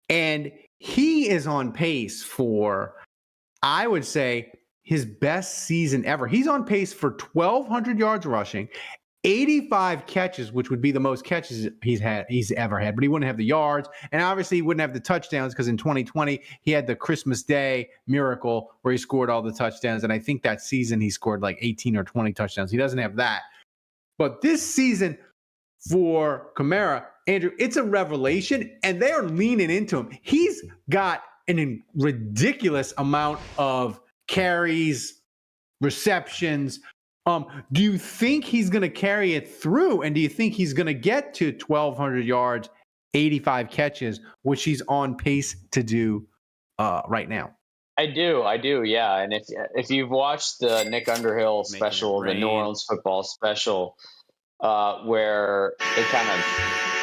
And he is on pace for, I would say, his best season ever. He's on pace for 1,200 yards rushing, 85 catches, which would be the most catches he's ever had. But he wouldn't have the yards. And obviously, he wouldn't have the touchdowns because in 2020, he had the Christmas Day miracle where he scored all the touchdowns. And I think that season he scored like 18 or 20 touchdowns. He doesn't have that. But this season for Kamara, Andrew, it's a revelation, and they're leaning into him. He's got an ridiculous amount of carries, receptions. Do you think he's going to carry it through, and do you think he's going to get to 1,200 yards, 85 catches, which he's on pace to do right now? I do, yeah. And if you've watched the Nick Underhill special, the New Orleans football special, where it kind of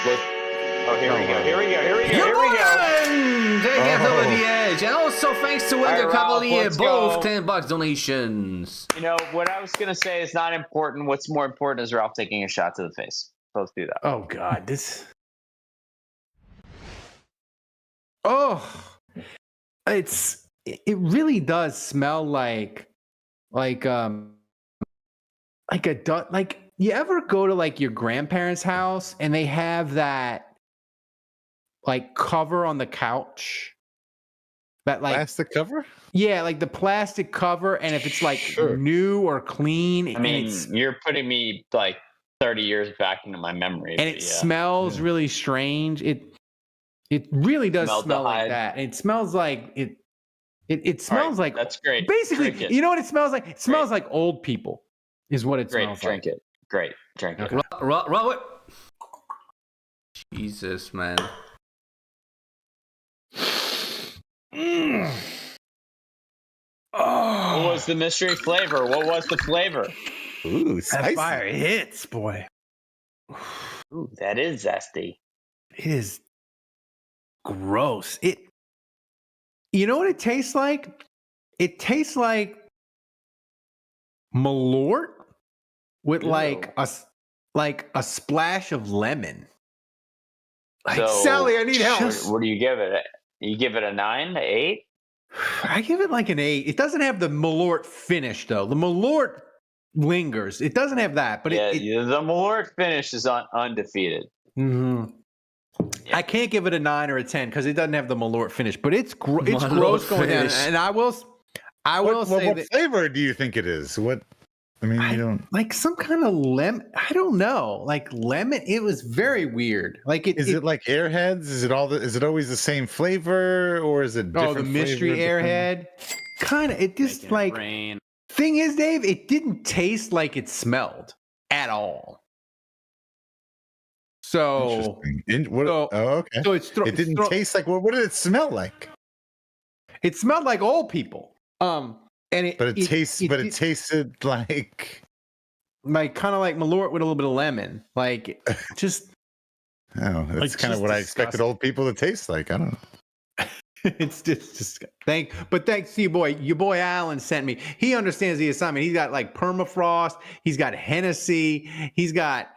looked. Oh, here we go. Taking us over the edge. And also thanks to Edgar Cavalier, both $10 donations. You know, what I was going to say is not important. What's more important is Ralph taking a shot to the face. Both do that. Oh, God. It really does smell like you ever go to like your grandparents' house and they have that like cover on the couch, that like plastic cover? Yeah, like the plastic cover, and if it's like new or clean, I mean, you're putting me like 30 years back into my memory, and it smells really strange. It really does smell like that. It smells like it smells like, that's great. Basically, you know what it smells like? It smells like old people, is what it smells like. Drink it. Great. Drink it. Robert. Jesus, man. Oh. What was the mystery flavor? What was the flavor? Ooh, spicy. That fire hits, boy. Ooh, that is zesty. It is gross. You know what it tastes like? It tastes like Malort with like a splash of lemon. Like, so, Sally, I need help. What do you give it? You give it a 9, 8? I give it like an 8. It doesn't have the Malort finish though. The Malort lingers. It doesn't have that, but the Malort finish is undefeated. Mm-hmm. I can't give it a 9 or a 10 because it doesn't have the Malort finish, but it's gross going down. And I will say what that flavor do you think it is? What? I mean, you don't like some kind of lemon. I don't know, like lemon. It was very weird. Like is it like Airheads? Is it always the same flavor, or is it different? The mystery Airhead. Kind of. It just like thing is, Dave. It didn't taste like it smelled at all. So, okay. So it didn't taste like. What did it smell like? It smelled like old people. It tasted like kind of like Malort with a little bit of lemon, like just. Oh, that's kind of what I expected old people to taste like. I don't know. It's just thanks to your boy Alan sent me. He understands the assignment. He's got like permafrost. He's got Hennessy. He's got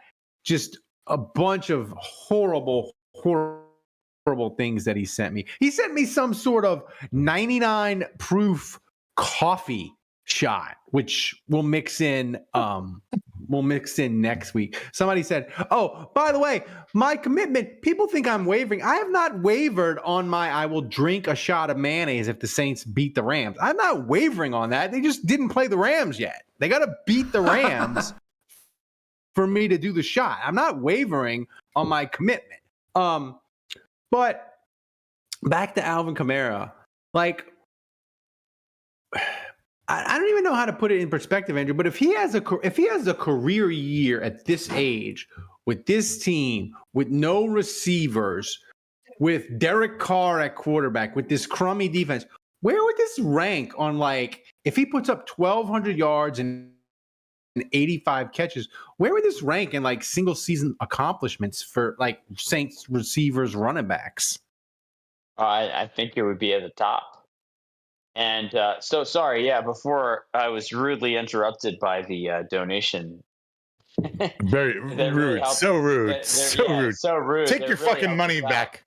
just a bunch of horrible things that he sent me. He sent me some sort of 99 proof coffee shot, which we'll mix in next week. Somebody said, "Oh, by the way, my commitment, people think I'm wavering. I have not wavered on I will drink a shot of mayonnaise if the Saints beat the Rams. I'm not wavering on that. They just didn't play the Rams yet. They got to beat the Rams for me to do the shot. I'm not wavering on my commitment." But back to Alvin Kamara, like, I don't even know how to put it in perspective, Andrew. But if he has a career year at this age with this team, with no receivers, with Derek Carr at quarterback, with this crummy defense, where would this rank on if he puts up 1,200 yards and 85 catches? Where would this rank in single season accomplishments for Saints receivers, running backs? I think it would be at the top. And so sorry, before I was rudely interrupted by the donation. Very rude. Really so rude. So rude. Take your fucking money back.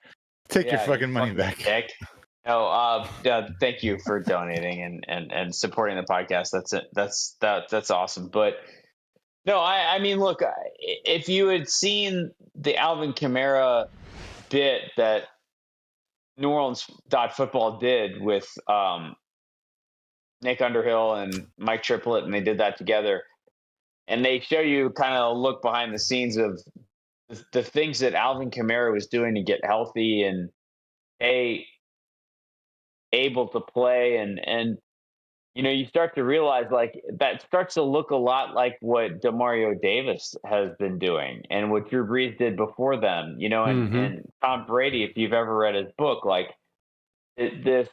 Take your fucking money back. Dick. No, thank you for donating and supporting the podcast. That's awesome. But no, I mean, look, if you had seen the Alvin Kamara bit that New Orleans Football did with Nick Underhill and Mike Triplett, and they did that together, and they show you kind of a look behind the scenes of the things that Alvin Kamara was doing to get healthy and able to play, and you start to realize that starts to look a lot like what Demario Davis has been doing and what Drew Brees did before them, and Tom Brady, if you've ever read his book, this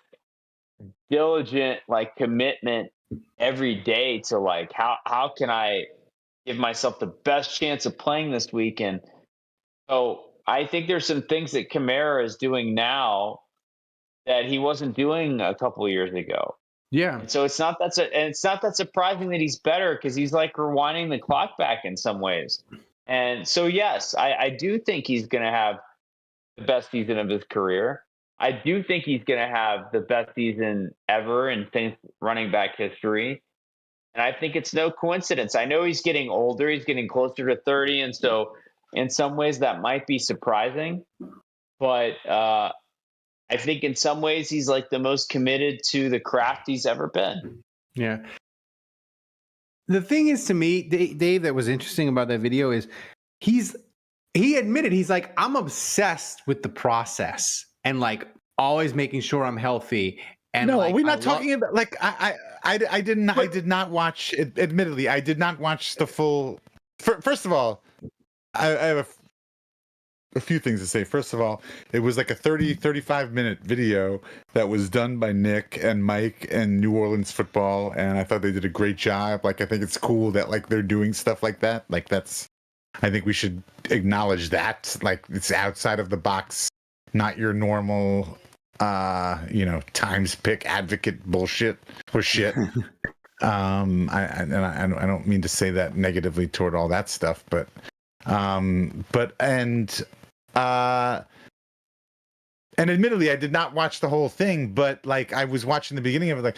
diligent commitment every day to how can I give myself the best chance of playing this week. And so I think there's some things that Kamara is doing now that he wasn't doing a couple of years ago. Yeah. And so it's not that surprising that he's better, because he's rewinding the clock back in some ways. And so, yes, I do think he's going to have the best season of his career. I do think he's going to have the best season ever in Saints running back history. And I think it's no coincidence. I know he's getting older. He's getting closer to 30. And so in some ways that might be surprising. But I think in some ways he's the most committed to the craft he's ever been. Yeah. The thing is, to me, Dave, that was interesting about that video is he admitted, he's I'm obsessed with the process and always making sure I'm healthy. And no, we're not talking about I did not watch it. Admittedly, I did not watch the full. First of all, I have a few things to say. First of all, it was a 35 minute video that was done by Nick and Mike and New Orleans Football, and I thought they did a great job. I think it's cool that they're doing stuff like that. I think we should acknowledge that. It's outside of the box, not your normal times pick advocate bullshit or shit. I don't mean to say that negatively toward all that stuff, but and admittedly, I did not watch the whole thing, but I was watching the beginning of it,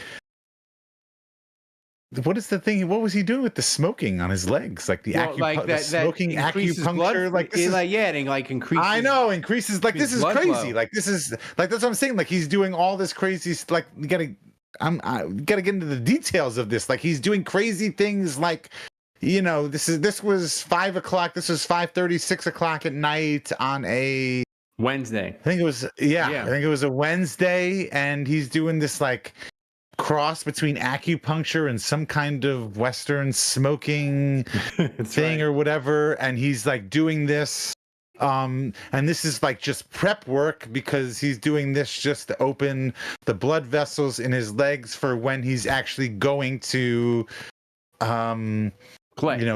what is the thing? What was he doing with the smoking on his legs? Like the the smoking acupuncture. Like this is, and like increases. I know increases. Like this is crazy. Flow. Like this is like that's what I'm saying. Like he's doing all this crazy. Like you gotta get into the details of this. Like he's doing crazy things. Like this was 5 o'clock. This was 5:30, 6 o'clock at night on a Wednesday. I think it was I think it was a Wednesday, and he's doing this like cross between acupuncture and some kind of Western smoking thing or whatever, and he's like doing this and this is like just prep work because he's doing this just to open the blood vessels in his legs for when he's actually going to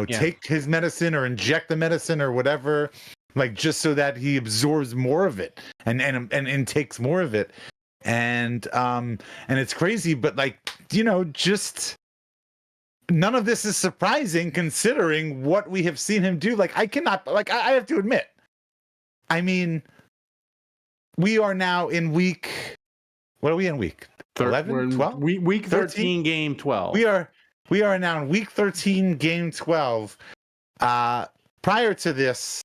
take his medicine or inject the medicine or whatever, like just so that he absorbs more of it and intakes more of it. And it's crazy, but just none of this is surprising considering what we have seen him do. Like I have to admit, I mean, we are now in week. What are we in week? 11, 12? Week 13, game 12. We are now in week 13, game 12. Prior to this,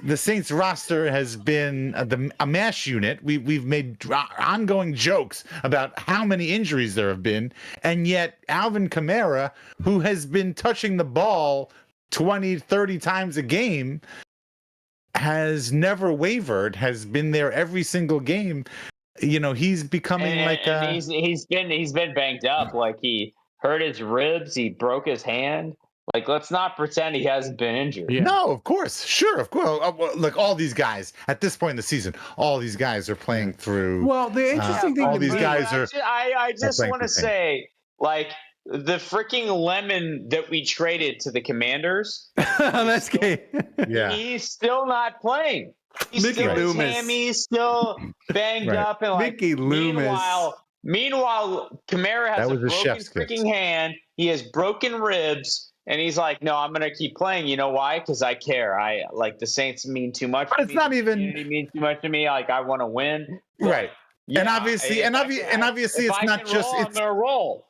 the Saints roster has been a mash unit. We've made ongoing jokes about how many injuries there have been, and yet Alvin Kamara, who has been touching the ball 20, 30 times a game, has never wavered, has been there every single game. He's becoming he's been banged up. Like he hurt his ribs, he broke his hand. Like, let's not pretend he hasn't been injured. Yeah. No, of course. Sure, of course. Look, all these guys, at this point in the season, all these guys are playing through. Well, the interesting thing all these guys are... I just want to say, like, the freaking lemon that we traded to the Commanders... That's gay. Yeah. He's still not playing. He's Mickey still Loomis. He's still banged up. And, like, Mickey Loomis. Meanwhile, Kamara has a broken freaking hand. He has broken ribs. And he's like, no, I'm going to keep playing. You know why? Because I care. I like the Saints mean too much. But it's not even mean too much to me. Like I want to win. Right. Yeah, and obviously it's not just I'm going to roll.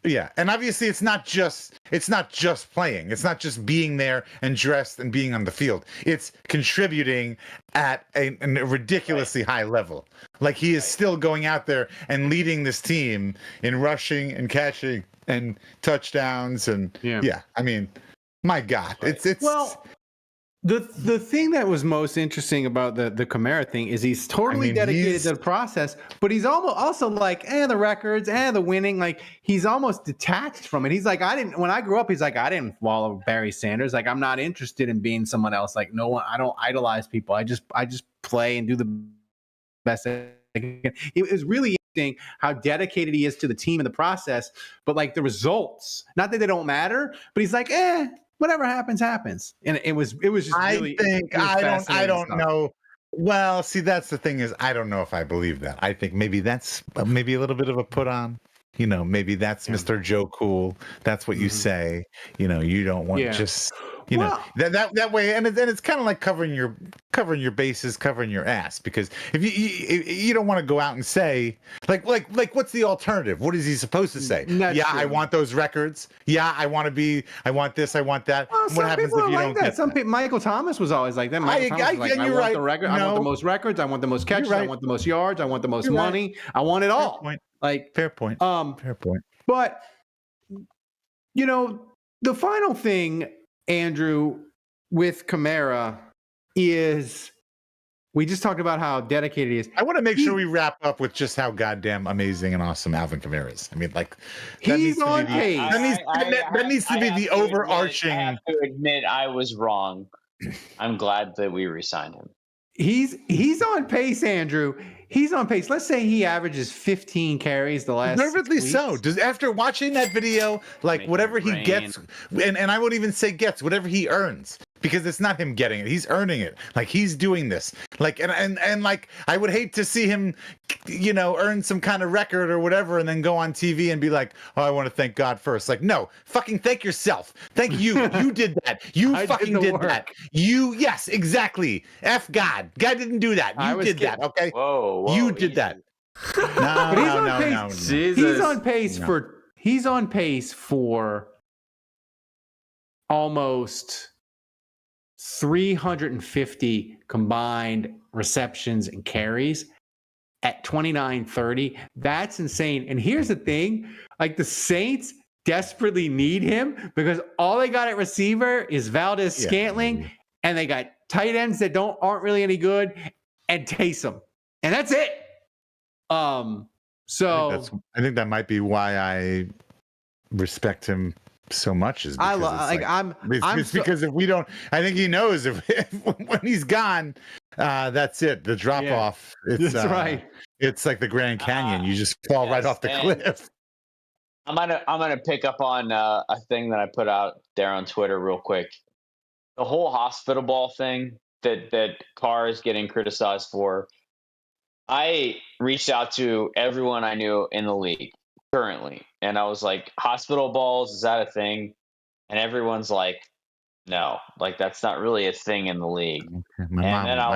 Yeah, and obviously it's not just playing. It's not just being there and dressed and being on the field. It's contributing at a ridiculously high level. Like he is still going out there and leading this team in rushing and catching and touchdowns and I mean, my God, it's well. The thing that was most interesting about the Kamara thing is he's totally dedicated to the process, but he's almost also like, the records and the winning, like he's almost detached from it. He's like, when I grew up, he's like, I didn't follow Barry Sanders. Like, I'm not interested in being someone else. Like, no one, I don't idolize people. I just play and do the best I can. It was really interesting how dedicated he is to the team and the process, but like the results, not that they don't matter, but he's like, whatever happens, and it was just really. I don't know. Well, see, that's the thing is, I don't know if I believe that. I think maybe that's maybe a little bit of a put on. Maybe that's Mr. Joe Cool. That's what you say. You don't want just. That way, and it's kind of like covering your bases, covering your ass, because if you don't want to go out and say like what's the alternative? What is he supposed to say? I want those records. I want this, I want that. Well, what happens if you don't get that? Michael Thomas was always like that. I want the record. I want the most records. I want the most catches. I want the most yards. I want the most money. I want it all. Fair point. Fair point. But the final thing, Andrew, with Kamara is we just talked about how dedicated he is. I want to make sure we wrap up with just how goddamn amazing and awesome Alvin Kamara is. I mean, like he's on pace. That needs to be the overarching. I have to admit, I was wrong. I'm glad that we re-signed him. He's on pace, Andrew. He's on pace. Let's say he averages 15 carries the last. Deservedly so. After watching that video, like whatever he gets, and I won't even say gets, whatever he earns, because it's not him getting it. He's earning it. Like he's doing this. Like and like I would hate to see him, earn some kind of record or whatever, and then go on TV and be like, "Oh, I want to thank God first." Like, no, fucking thank yourself. Thank you. You did that. You fucking did that. Yes, exactly. F God. God didn't do that. You did that. Okay. Whoa, you did that. No. He's on pace he's on pace for almost 350 combined receptions and carries at 29-30. That's insane. And here's the thing, like the Saints desperately need him because all they got at receiver is Valdez Scantling, and they got tight ends that aren't really any good, and Taysom. And that's it. So I think that might be why I respect him so much. Is because because if we don't, I think he knows if when he's gone, that's it. The drop off. That's right. It's like the Grand Canyon. You just fall right off the cliff. I'm gonna pick up on a thing that I put out there on Twitter real quick. The whole hospital ball thing that Carr is getting criticized for. I reached out to everyone I knew in the league currently, and I was like, "Hospital balls, is that a thing?" And everyone's like, "No, like that's not really a thing in the league." Okay. My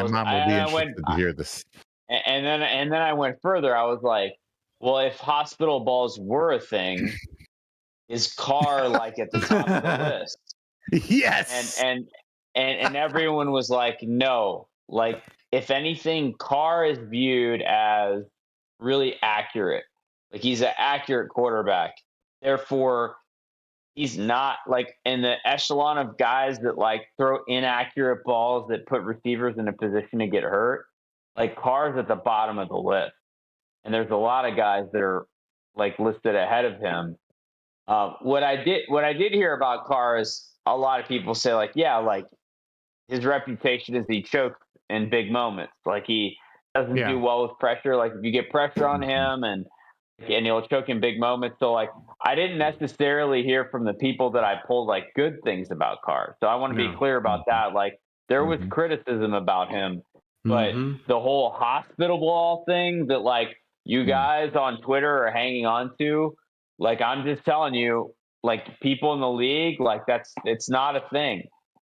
mom will be interested to hear this. And then I went further. I was like, "Well, if hospital balls were a thing, is Carr like at the top of the list?" Yes. And everyone was like, "No, like." If anything, Carr is viewed as really accurate. Like he's an accurate quarterback. Therefore, he's not like in the echelon of guys that like throw inaccurate balls that put receivers in a position to get hurt. Like Carr's at the bottom of the list. And there's a lot of guys that are like listed ahead of him. What I did hear about Carr is a lot of people say like, yeah, like his reputation is he chokes in big moments. Like he doesn't do well with pressure. Like if you get pressure on him and he'll choke in big moments. So like I didn't necessarily hear from the people that I pulled like good things about Carr. So I want to be clear about that. Like there was criticism about him, but the whole hospital ball thing that like you guys on Twitter are hanging on to, like I'm just telling you, like people in the league, like it's not a thing.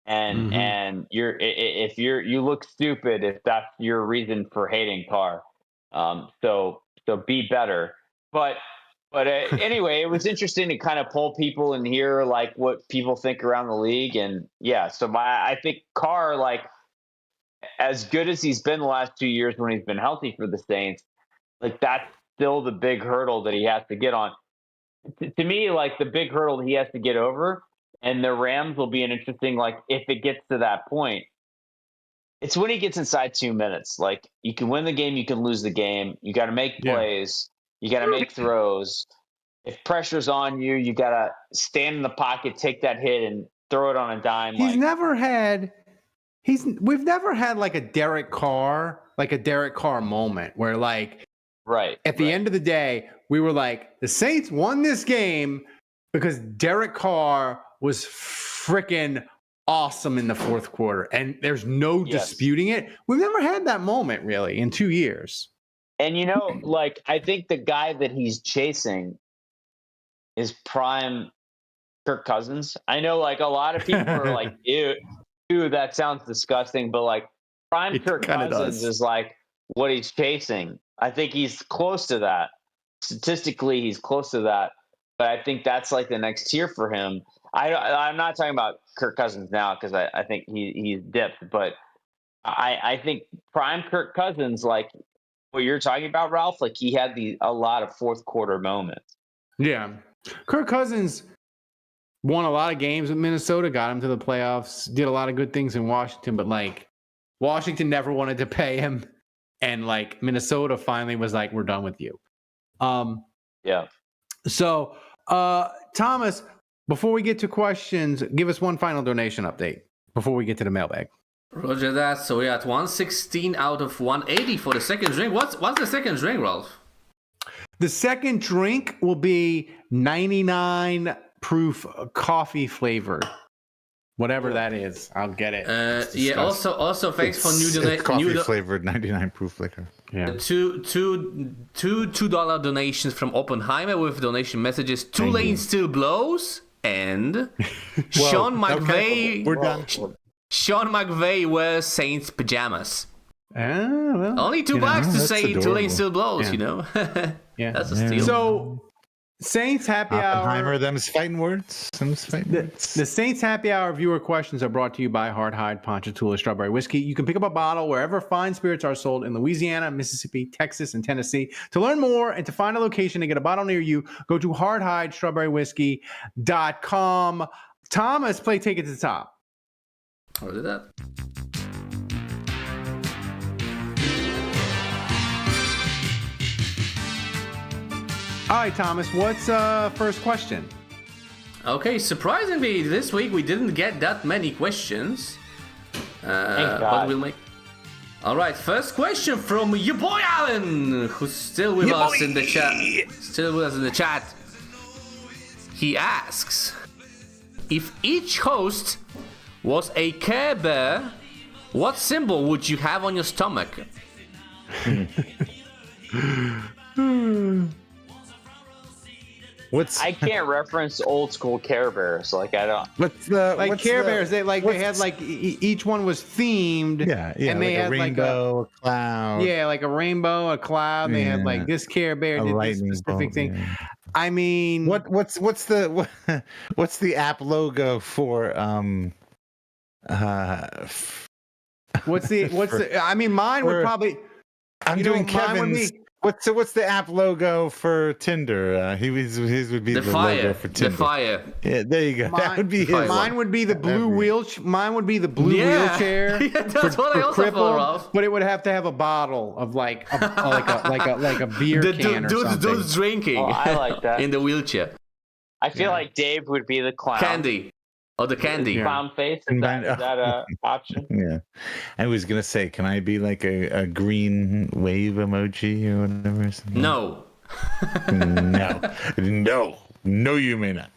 And you look stupid if that's your reason for hating Carr. So be better. But anyway, it was interesting to kind of pull people and hear like what people think around the league. And so I think Carr, like as good as he's been the last 2 years when he's been healthy for the Saints, like that's still the big hurdle that he has to get on. To me, like the big hurdle he has to get over. And the Rams will be an interesting, like, if it gets to that point, it's when he gets inside 2 minutes. Like, you can win the game, you can lose the game. You got to make plays. You got to make throws. If pressure's on you, you got to stand in the pocket, take that hit, and throw it on a dime. We've never had like a Derek Carr moment where, like, at the end of the day, we were like, the Saints won this game because Derek Carr was freaking awesome in the fourth quarter, and there's no disputing it. We've never had that moment really in 2 years. And like I think the guy that he's chasing is prime Kirk Cousins. I know like a lot of people are like, ew, that sounds disgusting, but like prime Kirk Cousins is like what he's chasing. I think he's close to that. Statistically, he's close to that. But I think that's like the next tier for him. I'm not talking about Kirk Cousins now because I think he's dipped. But I think prime Kirk Cousins, like what you're talking about, Ralph, like he had a lot of fourth quarter moments. Yeah. Kirk Cousins won a lot of games with Minnesota, got him to the playoffs, did a lot of good things in Washington, but like Washington never wanted to pay him. And like Minnesota finally was like, we're done with you. So, Thomas, before we get to questions, give us one final donation update before we get to the mailbag. Roger that. So we're at 116 out of 180 for the second drink. What's the second drink, Ralph? The second drink will be 99 proof coffee flavored. Whatever that is, I'll get it. Also thanks for new donation. Coffee flavored 99 proof liquor. Yeah. Two $2 donations from Oppenheimer with donation messages. Tulane still blows, and Sean McVay. We're done. Sean McVay wears Saints pajamas. Well, only $2 to say Tulane still blows. Yeah. Yeah, that's a steal. So Saints Happy Hour. Them's fighting words. The Saints Happy Hour viewer questions are brought to you by Hard Hide, Ponchatoula, Strawberry Whiskey. You can pick up a bottle wherever fine spirits are sold in Louisiana, Mississippi, Texas, and Tennessee. To learn more and to find a location to get a bottle near you, go to hardhidestrawberrywhiskey.com. Thomas, play Take It to the Top. I'll do that. All right, Thomas, what's first question? Okay, surprisingly, this week we didn't get that many questions. But we'll make. All right, first question from your boy Alvin, who's still with us in the chat. Still with us in the chat. He asks, if each host was a Care Bear, what symbol would you have on your stomach? I can't reference old school Care Bears. Like I don't. Care Bears? They had each one was themed. Yeah, and they like had a rainbow, a cloud. Yeah, like a rainbow, a cloud. They had like this Care Bear did this specific thing. Yeah. I mean, what's the app logo for What's the? I mean, mine would probably. I'm doing Kevin's. What's the app logo for Tinder? His would be the logo for Tinder. The fire. Yeah, there you go. That would be his. Mine would be the blue wheel. Mine would be the blue wheelchair. Yeah, that's what I also thought. But it would have to have a bottle of like a beer can or something. Dude's drinking. Oh, I like that. In the wheelchair. I feel like Dave would be the clown. Candy. Oh, the candy. Clown face. Is that an option? Yeah. I was going to say, can I be like a green wave emoji or whatever? No. No, you may not.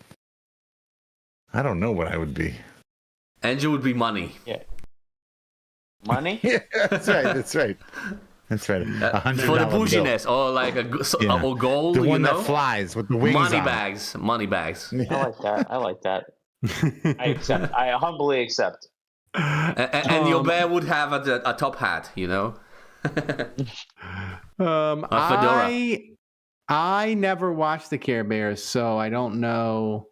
I don't know what I would be. Andrew would be money. Yeah. Money? Yeah, that's right. That's right. For the bouginess, or like or gold. The one that flies with the wings Money on. Money bags. Yeah. I like that. I accept. I humbly accept. And your bear would have a top hat, you know. I never watched the Care Bears, so I don't know.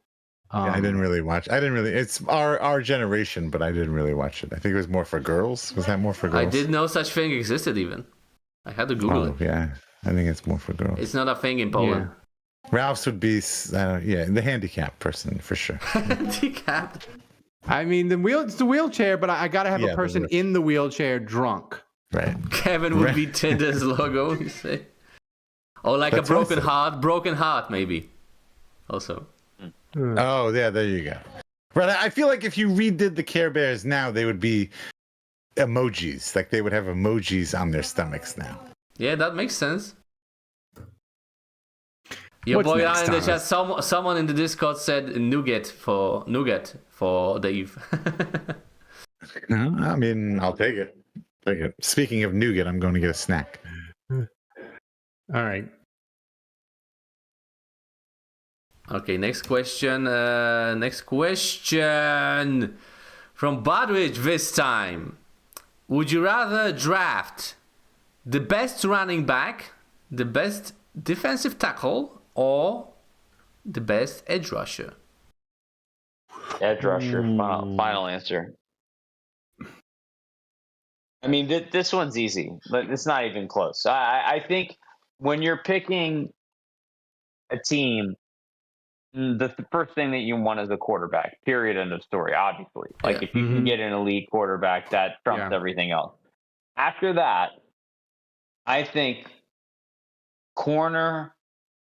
I didn't really watch. It's our generation, but I didn't really watch it. I think it was more for girls. Was that more for girls? I didn't know such thing existed even. I had to Google it. Yeah, I think it's more for girls. It's not a thing in Poland. Yeah. Ralph's would be, the handicapped person for sure. Handicapped. I mean, it's the wheelchair, but I got to have a person in the wheelchair drunk. Right. Kevin would be Tinder's logo, you say. Or like a broken heart, maybe. Also. Oh, yeah, there you go. Right, I feel like if you redid the Care Bears now, they would be emojis. Like they would have emojis on their stomachs now. Yeah, that makes sense. Your boy in the chat, someone in the Discord said nougat for Dave. No, I mean, I'll take it. Speaking of nougat, I'm going to get a snack. All right. Okay, next question. From Badridge this time. Would you rather draft the best running back, the best defensive tackle, or the best edge rusher? Edge rusher. Final answer. I mean, this one's easy, but it's not even close. I think when you're picking a team, the first thing that you want is a quarterback. Period. End of story. Obviously, if you can get an elite quarterback, that trumps everything else. After that, I think corner,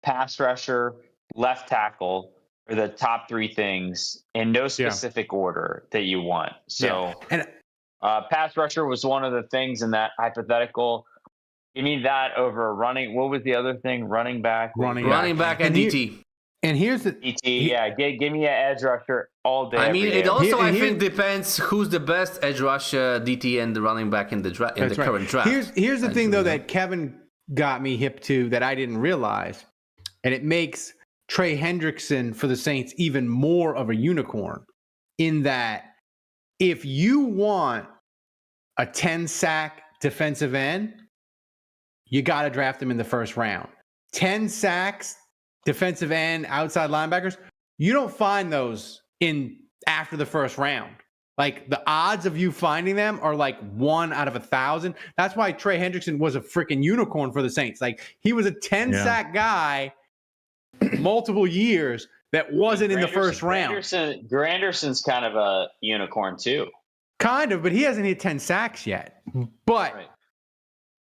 pass rusher, left tackle are the top three things in no specific order that you want. So, pass rusher was one of the things in that hypothetical. You mean that over running? What was the other thing? Running back. Running back and DT. And here's the DT. Give me an edge rusher all day. I mean, it also I think depends who's the best edge rusher, DT, and the running back in the current draft. Here's the thing though that Kevin got me hip to that I didn't realize, and it makes Trey Hendrickson for the Saints even more of a unicorn in that if you want a 10-sack defensive end, you got to draft him in the first round. 10 sacks defensive end, outside linebackers, you don't find those in after the first round. Like the odds of you finding them are like 1 out of 1,000. That's why Trey Hendrickson was a freaking unicorn for the Saints. Like he was a 10-sack guy multiple years that wasn't in the first round. Granderson's kind of a unicorn too. Kind of, but he hasn't hit 10 sacks yet. But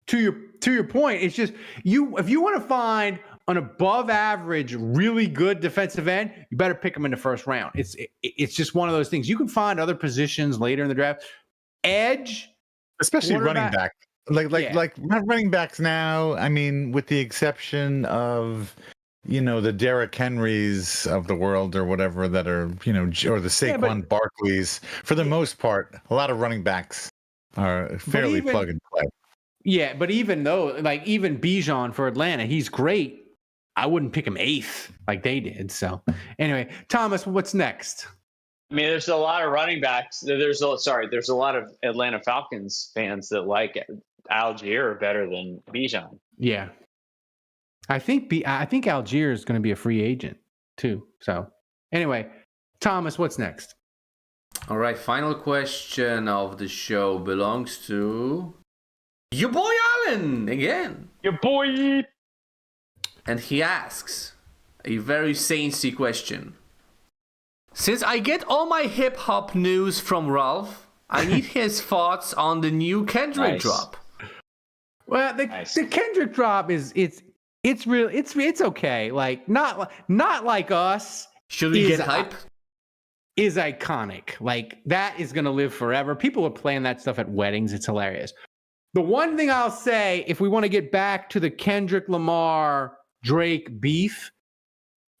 to your point, it's just if you want to find an above average, really good defensive end, you better pick him in the first round. It's just one of those things. You can find other positions later in the draft. Edge, especially running back. Like running backs now, I mean, with the exception of, you know, the Derrick Henrys of the world or whatever that are, you know, or the Saquon Barkleys, for the most part, a lot of running backs are fairly plug and play. Yeah, but even though, like, even Bijan for Atlanta, he's great. I wouldn't pick him 8th like they did. So anyway, Thomas, what's next? I mean, there's a lot of running backs. There's a lot of Atlanta Falcons fans that like Algier better than Bijan. Yeah. I think Algier is going to be a free agent too. So anyway, Thomas, what's next? All right, final question of the show belongs to your boy Alvin again. Your boy. And he asks a very Saintsy question. Since I get all my hip-hop news from Ralph, I need his thoughts on the new Kendrick drop. Well, the Kendrick drop is it's okay. Like not like us. Should we get hype? Is iconic. Like that is gonna live forever. People are playing that stuff at weddings. It's hilarious. The one thing I'll say, if we want to get back to the Kendrick Lamar Drake beef,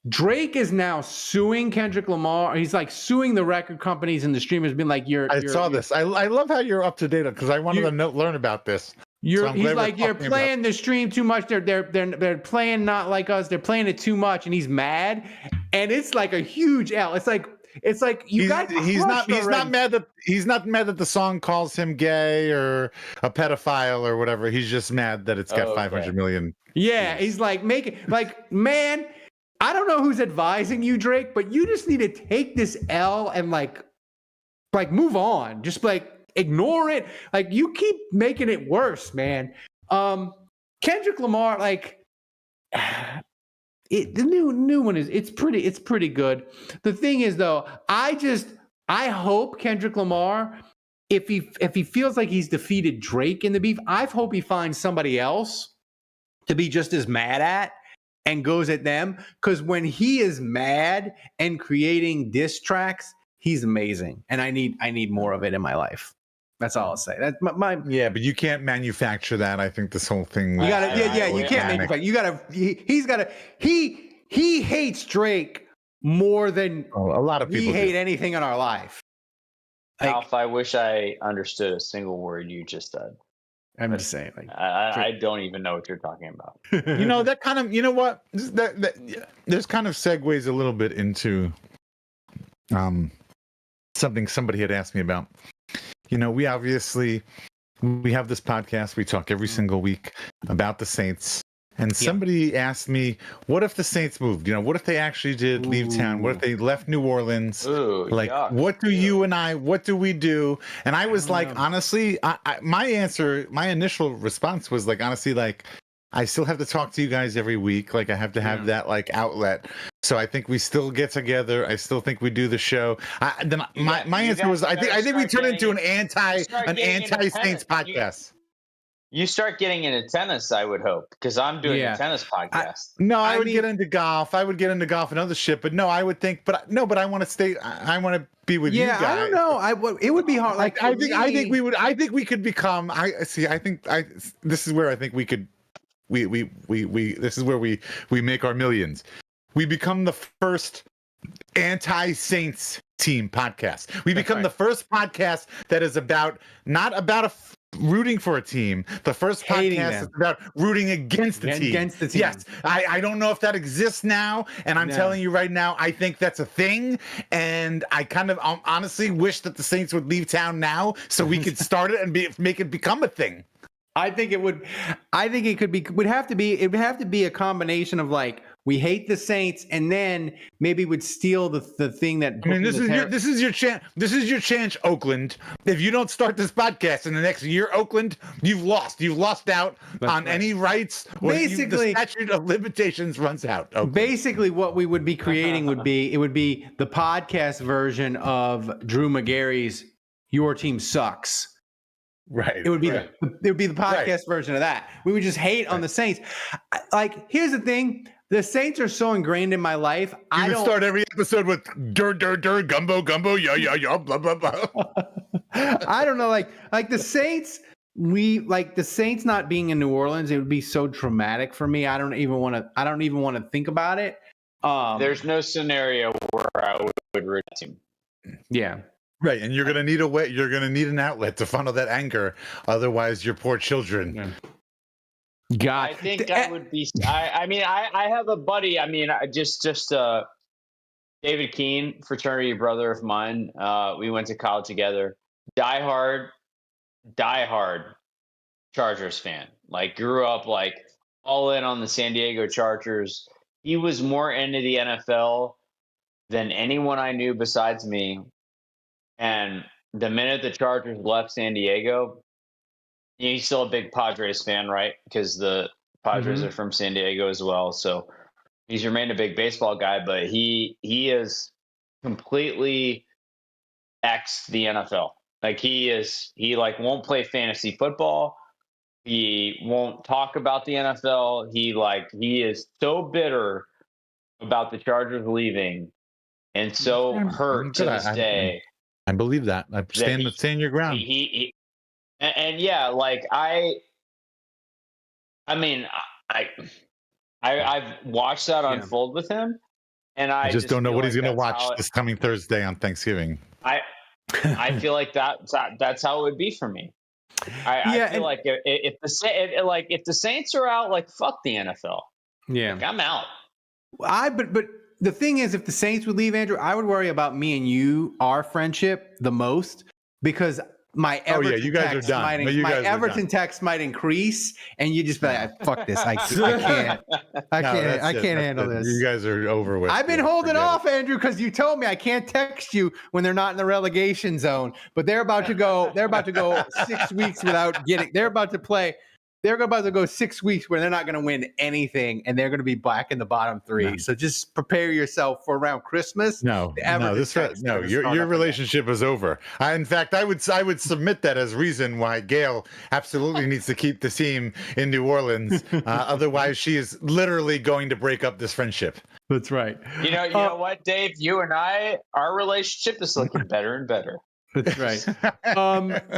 Drake is now suing Kendrick Lamar. He's like suing the record companies and the streamers, being like, I saw this. I love how you're up to date because I wanted to learn about this. He's like, you're playing the stream too much. They're playing not like us. They're playing it too much, and he's mad. And it's like a huge L. It's like he's not mad that the song calls him gay or a pedophile or whatever. He's just mad that it's got 500 million. Yeah, he's like man, I don't know who's advising you, Drake, but you just need to take this L and like move on. Just like ignore it. Like you keep making it worse, man. Kendrick Lamar, like the new one it's pretty good. The thing is though, I hope Kendrick Lamar, if he feels like he's defeated Drake in the beef, I hope he finds somebody else to be just as mad at and goes at them. Because when he is mad and creating diss tracks, he's amazing. And I need more of it in my life. That's all I'll say. That's my yeah, but you can't manufacture that. I think this whole thing. You can't manufacture. You gotta. He's gotta. He hates Drake more than a lot of people hate anything in our life. Like, Alf, I wish I understood a single word you just said. I'm just saying. Like, I don't even know what you're talking about. You know that kind of. You know what? There's kind of segues a little bit into something somebody had asked me about. You know, we have this podcast. We talk every single week about the Saints. And somebody asked me, what if the Saints moved? You know, what if they actually did leave town? What if they left New Orleans? What do we do? And I was like, honestly, my initial response was like, honestly, like, I still have to talk to you guys every week. Like I have to have that like outlet. So I think we still get together. I still think we do the show. My answer was I think we turn into an anti Saints podcast. You start getting into tennis, I would hope, because I'm doing a tennis podcast. I would get into golf. I would get into golf and other shit. But no, I would think. But I want to stay. I want to be with you guys. I don't know. It would be hard. Like I think we would. I think we could become. This is where I think we could. This is where we make our millions. We become the first anti-Saints team podcast. We become the first podcast that is not about rooting for a team. The first podcast is about rooting against the team. Yes. I don't know if that exists now, and I'm telling you right now, I think that's a thing. And I kind of honestly wish that the Saints would leave town now so we could start it and make it become a thing. I think it would. I think it could be. It would have to be a combination of like We hate the Saints, and then maybe would steal the thing that. I mean, this is your chance. This is your chance, Oakland. If you don't start this podcast in the next year, Oakland, you've lost. You've lost out on any rights. Basically, the statute of limitations runs out. Oakland. Basically, what we would be creating would be the podcast version of Drew McGarry's "Your Team Sucks." Right. It would be the podcast version of that. We would just hate on the Saints. Like, here's the thing. The Saints are so ingrained in my life. I don't start every episode with gumbo, yeah, blah, blah, blah. I don't know. Like the Saints, the Saints not being in New Orleans, it would be so traumatic for me. I don't even want to think about it. There's no scenario where I would root him. Yeah. Right, and you're gonna need you're gonna need an outlet to funnel that anger. Otherwise, your poor children. Yeah. God, I think I would be. I mean, I have a buddy. I mean, just David Keene, fraternity brother of mine. We went to college together. Die hard Chargers fan. Like, grew up like all in on the San Diego Chargers. He was more into the NFL than anyone I knew besides me. And the minute the Chargers left San Diego, he's still a big Padres fan, right? Because the Padres are from San Diego as well. So he's remained a big baseball guy, but he is completely X'd the NFL. Like, he won't play fantasy football. He won't talk about the NFL. He is so bitter about the Chargers leaving and so hurt to this day. I believe that. I stand your ground. And yeah, like I've watched that unfold with him, and I just don't know what he's going to watch this coming Thursday on Thanksgiving. I feel like that's how it would be for me. I feel like if the Saints are out, like, fuck the NFL. Yeah, like, I'm out. But the thing is, if the Saints would leave, Andrew, I would worry about me and you, our friendship, the most, because my Everton text might increase, and you just be like, "Fuck this! I can't handle this." You guys are over with. I've been holding off, Andrew, because you told me I can't text you when they're not in the relegation zone. But they're about to go. They're about to go 6 weeks without getting. They're about to play. They're about to go 6 weeks where they're not going to win anything, and they're going to be back in the bottom three. No. So just prepare yourself for around Christmas. Your relationship is over. In fact, I would submit that as reason why Gail absolutely needs to keep the team in New Orleans. Otherwise, she is literally going to break up this friendship. That's right. You know what, Dave? You and our relationship is looking better and better. That's right.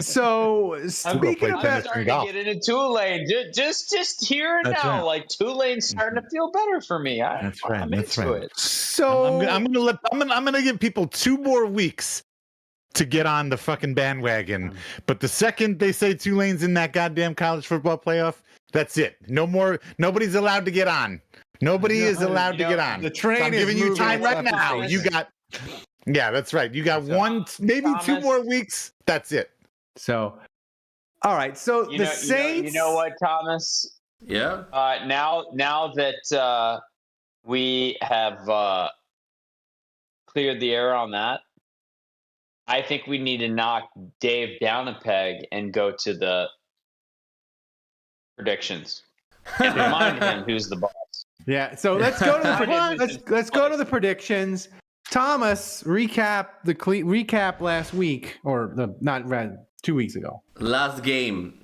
So speaking of that, starting to get into Tulane. Just here and now, right. Like, Tulane's starting to feel better for me. That's right. I'm into it. So I'm gonna give people 2 more weeks to get on the fucking bandwagon. But the second they say Tulane's in that goddamn college football playoff, that's it. No more. Nobody's allowed to get on. Nobody is allowed to get on. The train so I'm giving you time right now. You got. Yeah, that's right. You got maybe Thomas, 2 more weeks. That's it. So, all right. So the Saints. You know what, Thomas? Yeah. Now that we have cleared the air on that, I think we need to knock Dave down a peg and go to the predictions and remind him who's the boss. Yeah. So let's go to the let's go to the predictions. Thomas, recap last week, or not 2 weeks ago. Last game.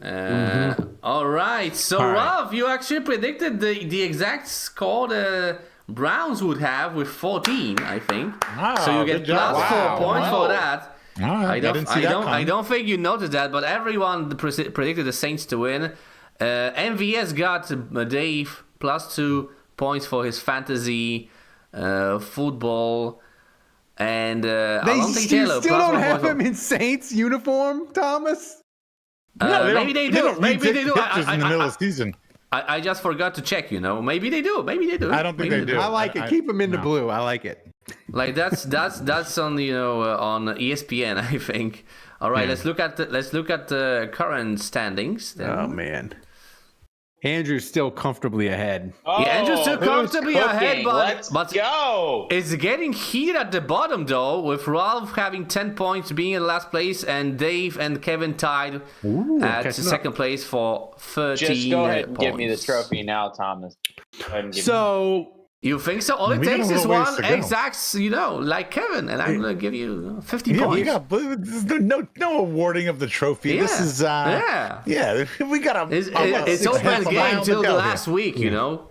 All right. So, Ralph, you actually predicted the exact score the Browns would have with 14, I think. So you get plus 4 points for that. Right. I don't think you noticed that, but everyone predicted the Saints to win. MVS got Dave plus 2 points for his fantasy football. And you still don't have him in Saints uniform, Thomas? Maybe they do. Maybe they do. In the middle of the season. I just forgot to check. Maybe they do. I don't think they do. I like it. Keep him in the blue. I like it. Like that's on on ESPN, I think. All right, let's look at the current standings. Then. Oh man. Andrew's still comfortably ahead. Oh, Yeah, Andrew's still comfortably ahead, Let's but go. it's getting heated at the bottom, though, with Ralph having 10 points, being in last place, and Dave and Kevin tied at second place for 13 Just go ahead and points. give me the trophy now, Thomas. Go ahead and give So You think so? All it We got takes a is little ways one to go. exact, like Kevin, and I'm going to give you 50 Yeah, points. we got no awarding of the trophy. Yeah. This is we got It's open game till the last week, you know?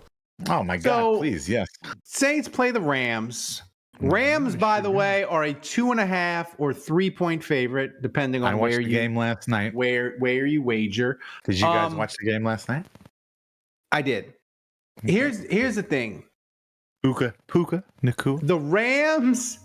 Oh my God! So- Please, yes. Saints play the Rams. Rams, by the way, are a 2.5 or 3-point favorite, depending I on watched where the you game last night. where you wager. Did you guys watch the game last night? I did. Here's the thing. Puka, Nakua. The Rams,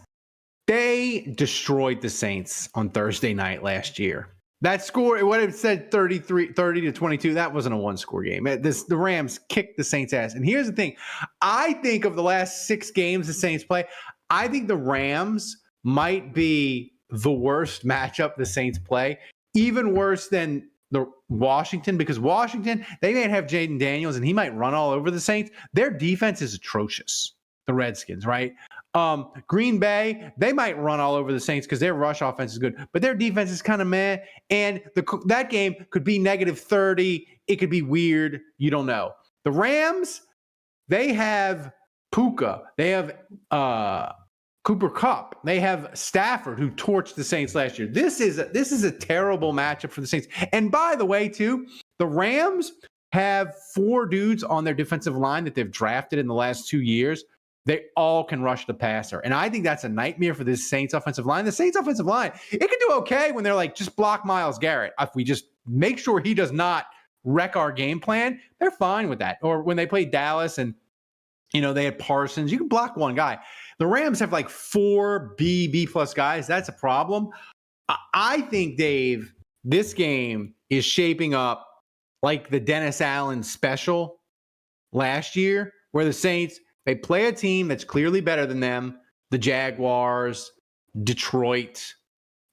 they destroyed the Saints on Thursday night last year. That score, what it said 30 to 22, that wasn't a one-score game. The Rams kicked the Saints' ass. And here's the thing. I think of the last 6 games the Saints play, I think the Rams might be the worst matchup the Saints play, even worse than the Washington, because Washington, they may have Jaden Daniels, and he might run all over the Saints. Their defense is atrocious, the Redskins, right? Green Bay, they might run all over the Saints because their rush offense is good, but their defense is kind of meh. And that game could be -30. It could be weird. You don't know. The Rams, they have Puka. They have Cooper Kupp. They have Stafford, who torched the Saints last year. This is a terrible matchup for the Saints. And by the way, too, the Rams have 4 dudes on their defensive line that they've drafted in the last 2 years. They all can rush the passer. And I think that's a nightmare for this Saints offensive line. The Saints offensive line, it can do okay when they're like, just block Myles Garrett. If we just make sure he does not wreck our game plan, they're fine with that. Or when they play Dallas and, they had Parsons, you can block one guy. The Rams have like 4 B+ guys. That's a problem. I think, Dave, this game is shaping up like the Dennis Allen special last year, where the Saints, they play a team that's clearly better than them, the Jaguars, Detroit,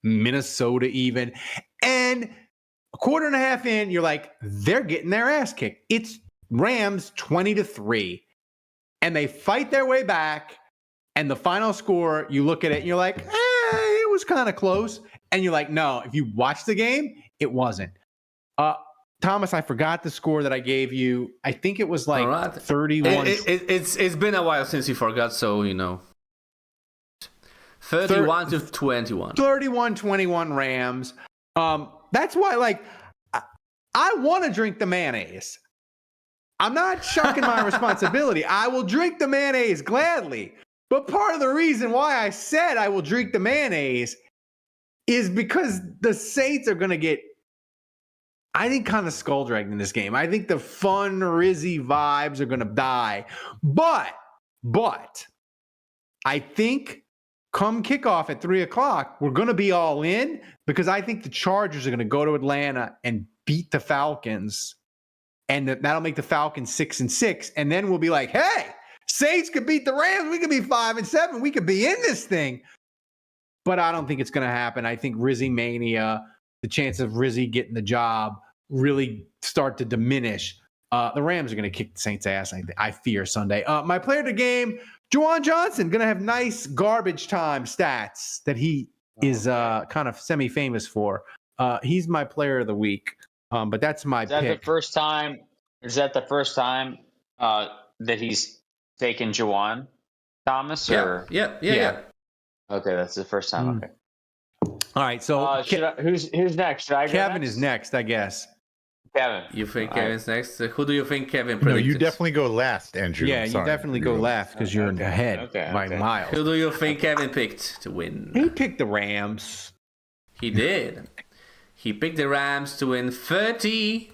Minnesota even. And a quarter and a half in, you're like, they're getting their ass kicked. It's Rams 20-3. And they fight their way back. And the final score, you look at it and you're like, it was kind of close. And you're like, no, if you watch the game, it wasn't. Thomas, I forgot the score that I gave you. I think it was like 31. It's been a while since you forgot, so 31-21. 31-21 Rams. That's why, I want to drink the mayonnaise. I'm not shucking my responsibility. I will drink the mayonnaise gladly. But part of the reason why I said I will drink the mayonnaise is because the Saints are going to get, I think, kind of skull-dragged in this game. I think the fun, Rizzy vibes are going to die. But I think come kickoff at 3 o'clock, we're going to be all in, because I think the Chargers are going to go to Atlanta and beat the Falcons. And that'll make the Falcons 6-6. And then we'll be like, hey, Saints could beat the Rams. We could be 5-7. We could be in this thing. But I don't think it's going to happen. I think Rizzy Mania, the chance of Rizzy getting the job, really start to diminish. The Rams are going to kick the Saints' ass, I fear, Sunday. My player of the game, Juwan Johnson, going to have nice garbage time stats that he is kind of semi-famous for. He's my player of the week. But that's my pick. Is that the first time that he's taken Juwan, Thomas? Or? Yeah. Okay, that's the first time. Okay. All right, so who's next? Should I go Kevin next? is next, I guess. Kevin. You think Kevin's next? Who do you think Kevin predicted? No, you definitely go last, Andrew. Yeah, you definitely go left because you're ahead by miles. Who do you think Kevin picked to win? He picked the Rams. He did. He picked the Rams to win 30-20.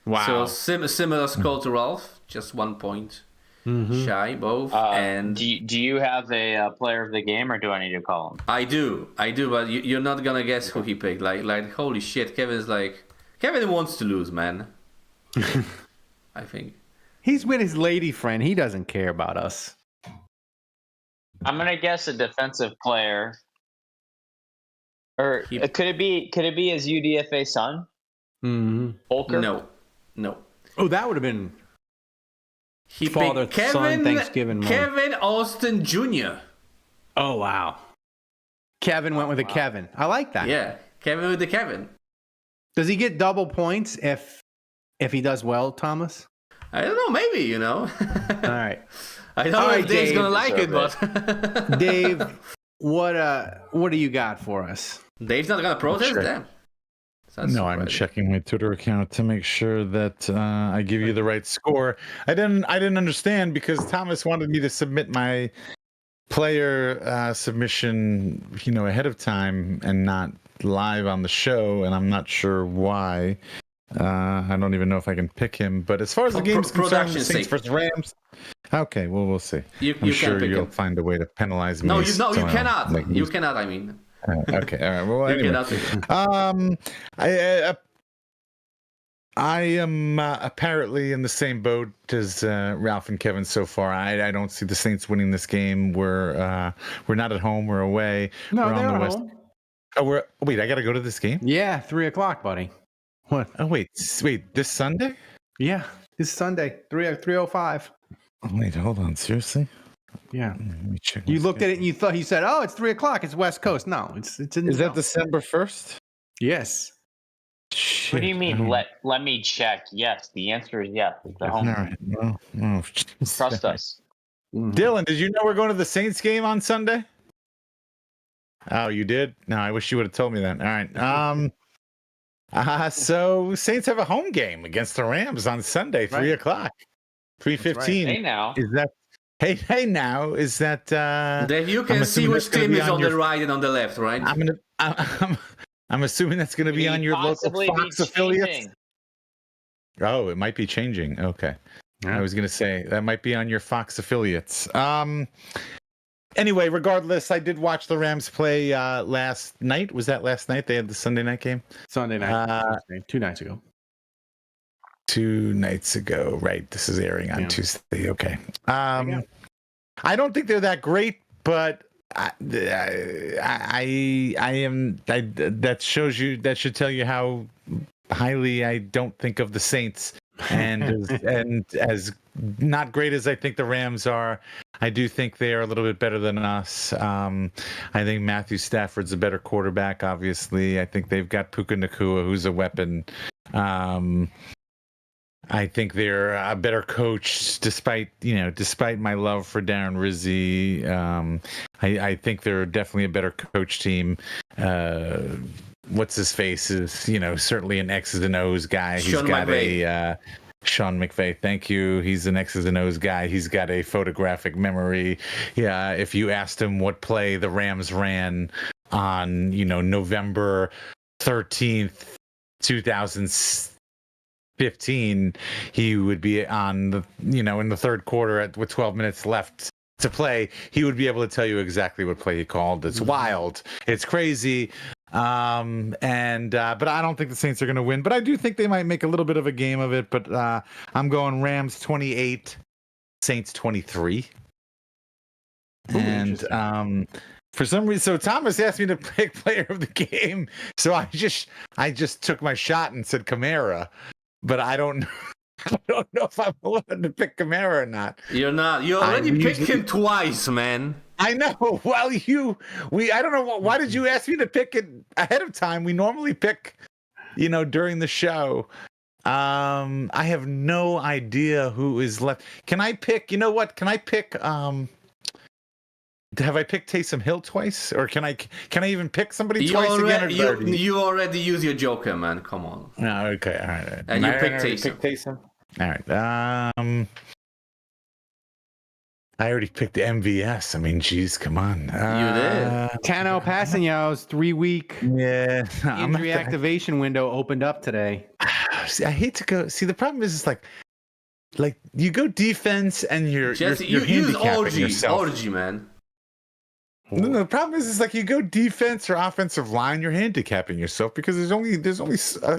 Wow. So similar score to Ralph, just 1 point shy both. And do you have a player of the game, or do I need to call him? I do, but you're not gonna guess who he picked. Like holy shit, Kevin wants to lose, man. I think he's with his lady friend. He doesn't care about us. I'm gonna guess a defensive player. Or could it be his UDFA son? Mm-hmm. Holker? No. No. Oh, that would have been He Father, picked Son, Thanksgiving month. Kevin Austin Jr. Oh, wow. Kevin went with a Kevin. I like that. Yeah, Kevin with the Kevin. Does he get double points if he does well, Thomas? I don't know, maybe, All right. I don't know if Dave's going to like it, but... Dave, what do you got for us? Dave's not going to protest them. No, I'm checking my Twitter account to make sure that I give you the right score. I didn't understand because Thomas wanted me to submit my player submission, ahead of time and not live on the show, and I'm not sure why. I don't even know if I can pick him. But as far as the game's concerned, the Saints versus Rams. Okay, well, we'll see. I'm sure you'll find a way to penalize me. No, you cannot. You cannot. I mean. Okay. All right. Well, anyway. I am apparently in the same boat as Ralph and Kevin so far. I don't see the Saints winning this game. We're not at home. We're away. No, we're they're on the at west. home. Oh, wait. I got to go to this game. Yeah, 3:00, buddy. What? Oh, wait. This Sunday? Yeah, this Sunday, 3:05. Oh, wait. Hold on. Seriously? Yeah. Let me check. You looked at it and you said, "Oh, it's 3:00. It's West Coast." No, it's in. Is that December 1st? Yes. Shit. What do you mean? Let me check. Yes, the answer is yes. It's the home. All right. Well, Trust us. Dylan, did you know we're going to the Saints game on Sunday? Oh, you did? No, I wish you would have told me that. All right. So Saints have a home game against the Rams on Sunday, 3:00, 3:15. Hey now. Is that? Hey now. Is that? Then you can see which team is on the right and on the left, right? I'm assuming that's going to be on your local Fox affiliates. Oh, it might be changing. Okay. Yeah. I was going to say that might be on your Fox affiliates. Anyway, regardless, I did watch the Rams play last night. Was that last night? They had the Sunday night game? Sunday night. 2 nights ago. 2 nights ago. Right. This is airing on Tuesday. Okay. I don't think they're that great, but that should tell you how highly I don't think of the Saints, and as not great as I think the Rams are, I do think they are a little bit better than us. I think Matthew Stafford's a better quarterback. Obviously, I think they've got Puka Nacua, who's a weapon. I think they're a better coach, despite my love for Darren Rizzi. I think they're definitely a better coach team. What's his face is certainly an X's and O's guy. He's got Sean McVay. Thank you. He's an X's and O's guy. He's got a photographic memory. Yeah, if you asked him what play the Rams ran on November 13th, 2015, he would be on the in the third quarter with 12 minutes left to play. He would be able to tell you exactly what play he called. It's wild. It's crazy. But I don't think the Saints are going to win. But I do think they might make a little bit of a game of it. But I'm going Rams 28, Saints 23. Ooh, and for some reason, so Thomas asked me to pick player of the game. So I just took my shot and said Kamara. But I don't know if I'm allowed to pick Kamara or not. You're not. You already picked him twice, man. I know. Well, I don't know. Why did you ask me to pick it ahead of time? We normally pick, during the show. I have no idea who is left. Can I pick? You know what? Can I pick? Have I picked Taysom Hill twice, or can I even pick somebody twice again? You already used your Joker, man. Come on. No, okay, all right. And you picked Taysom. All right. I already picked the MVS. I mean, geez, come on. You did. Tano Passanio's 3-week injury activation window opened up today. See, I hate to go. See, the problem is, it's like you go defense and you're handicapping yourself. Orgy, man. No, the problem is, you go defense or offensive line, you're handicapping yourself because there's only a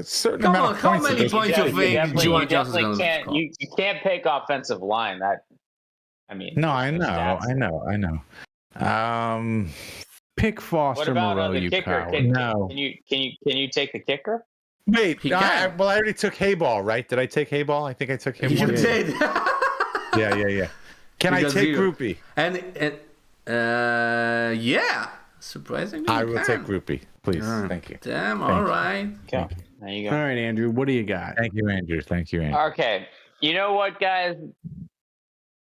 certain amount of points. How many points you think you can't pick offensive line. No, I know. Pick Foster what about Moreau, the you kicker? coward. Can you take the kicker? Wait, He no, I can. already took Hayball, right? Did I take Hayball? I think I took Hayball. You did. Yeah. Can You I got take 0. Groupie? And yeah, surprisingly, I you will can. take Groupie, please. Thank you. Damn. Thank All you. right. Okay. There you All go. right, Andrew, what do you got? Thank you, Andrew. Okay. You know what, guys?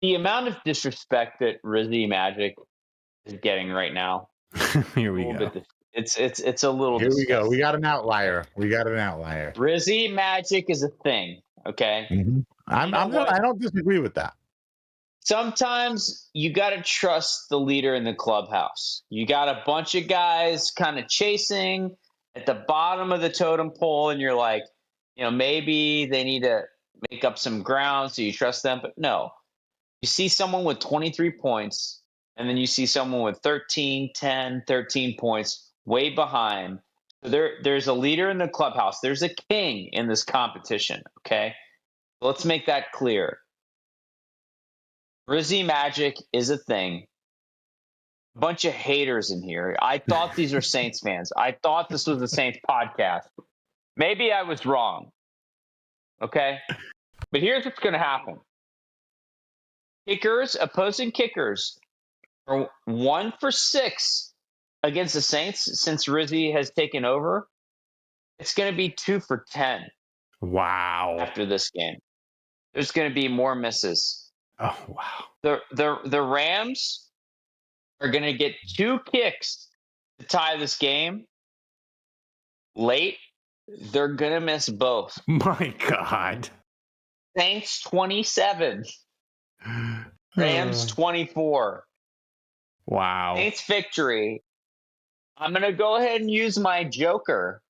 The amount of disrespect that Rizzy Magic is getting right now. Here we a go. little bit. It's a little. Here we go. We disgusting. got an outlier. Rizzy Magic is a thing. Okay. Mhm. I don't disagree with that. Sometimes you got to trust the leader in the clubhouse. You got a bunch of guys kind of chasing at the bottom of the totem pole, and you're like, maybe they need to make up some ground, so you trust them. But no, you see someone with 23 points, and then you see someone with 13, 10, 13 points way behind. So there's a leader in the clubhouse. There's a king in this competition, okay? Let's make that clear. Rizzy Magic is a thing. A bunch of haters in here. I thought these were Saints fans. I thought this was a Saints podcast. Maybe I was wrong. Okay? But here's what's going to happen. Opposing kickers are 1 for 6 against the Saints since Rizzy has taken over. It's going to be 2 for 10 Wow. after this game. There's going to be more misses. Oh, wow. The Rams are going to get 2 kicks to tie this game late. They're going to miss both. My God. Saints 27, Rams 24. Wow. Saints victory. I'm going to go ahead and use my joker.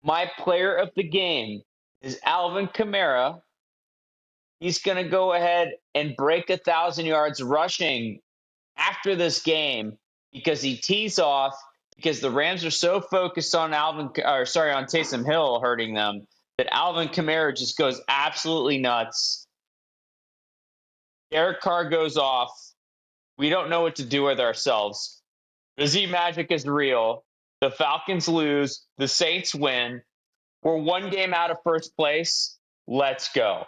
My player of the game is Alvin Kamara. He's going to go ahead and break 1,000 yards rushing after this game because he tees off because the Rams are so focused on on Taysom Hill hurting them that Alvin Kamara just goes absolutely nuts. Derek Carr goes off. We don't know what to do with ourselves. The Z Magic is real. The Falcons lose. The Saints win. We're 1 game out of first place. Let's go.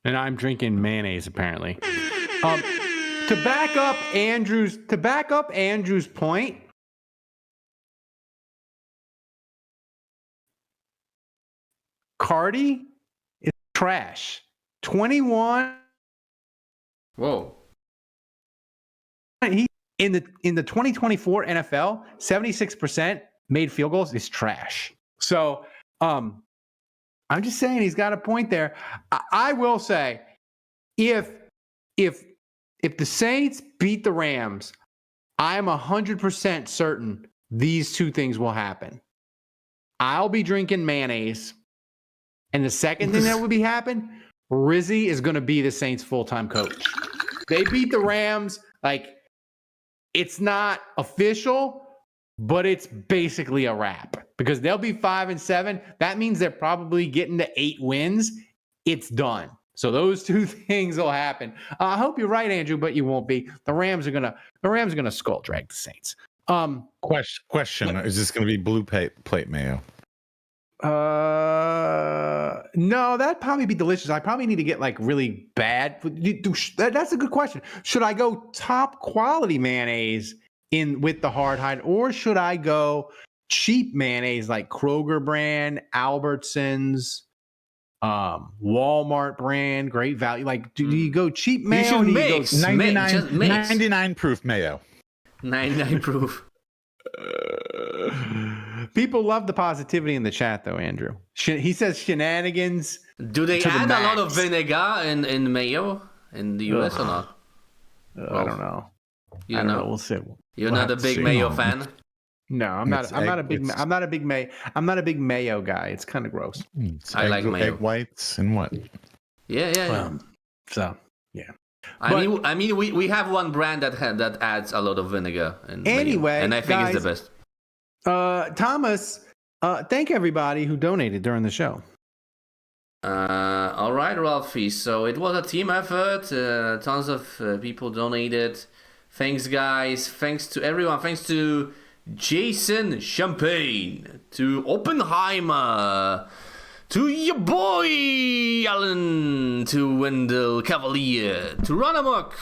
And I'm drinking mayonnaise, apparently. To back up Andrew's point, Cardi is trash. 21. Whoa. He in the 2024 NFL, 76% made field goals is trash. So, I'm just saying he's got a point there. I will say, if the Saints beat the Rams, I am 100% certain these 2 things will happen. I'll be drinking mayonnaise, and the second thing that will be happen, Rizzy is going to be the Saints' full-time coach. They beat the Rams, it's not official, but it's basically a wrap because they'll be 5-7. That means they're probably getting to 8 wins. It's done. So those 2 things will happen. I hope you're right, Andrew, but you won't be. The Rams are gonna skull drag the Saints. Question: is this going to be blue plate mayo? No, that'd probably be delicious. I probably need to get really bad. That's a good question. Should I go top quality mayonnaise in with the hard hide, or should I go cheap mayonnaise like Kroger brand, Albertsons, Walmart brand, Great Value? Do you go cheap mayo? You should or do you mix. go 99 proof mayo. 99 proof. People love the positivity in the chat, though, Andrew. He says shenanigans. Do they to the add a lot of max. vinegar in mayo in the US or not? I don't know. You I don't know. know. We'll see. You're We'll not a have to big see. mayo fan? No, I'm not. I'm not a big mayo guy. It's kind of gross. I like mayo. Egg whites and what? Yeah. So yeah. I mean, we have one brand that adds a lot of vinegar. And Anyway, mayo, and I think guys, it's the best. Thomas, thank everybody who donated during the show. All right, Ralphie. So it was a team effort. Tons of people donated. Thanks, guys. Thanks to everyone. Thanks to Jason Champagne, to Oppenheimer, to your boy Allen, to Wendell Cavalier, to Ron Amok,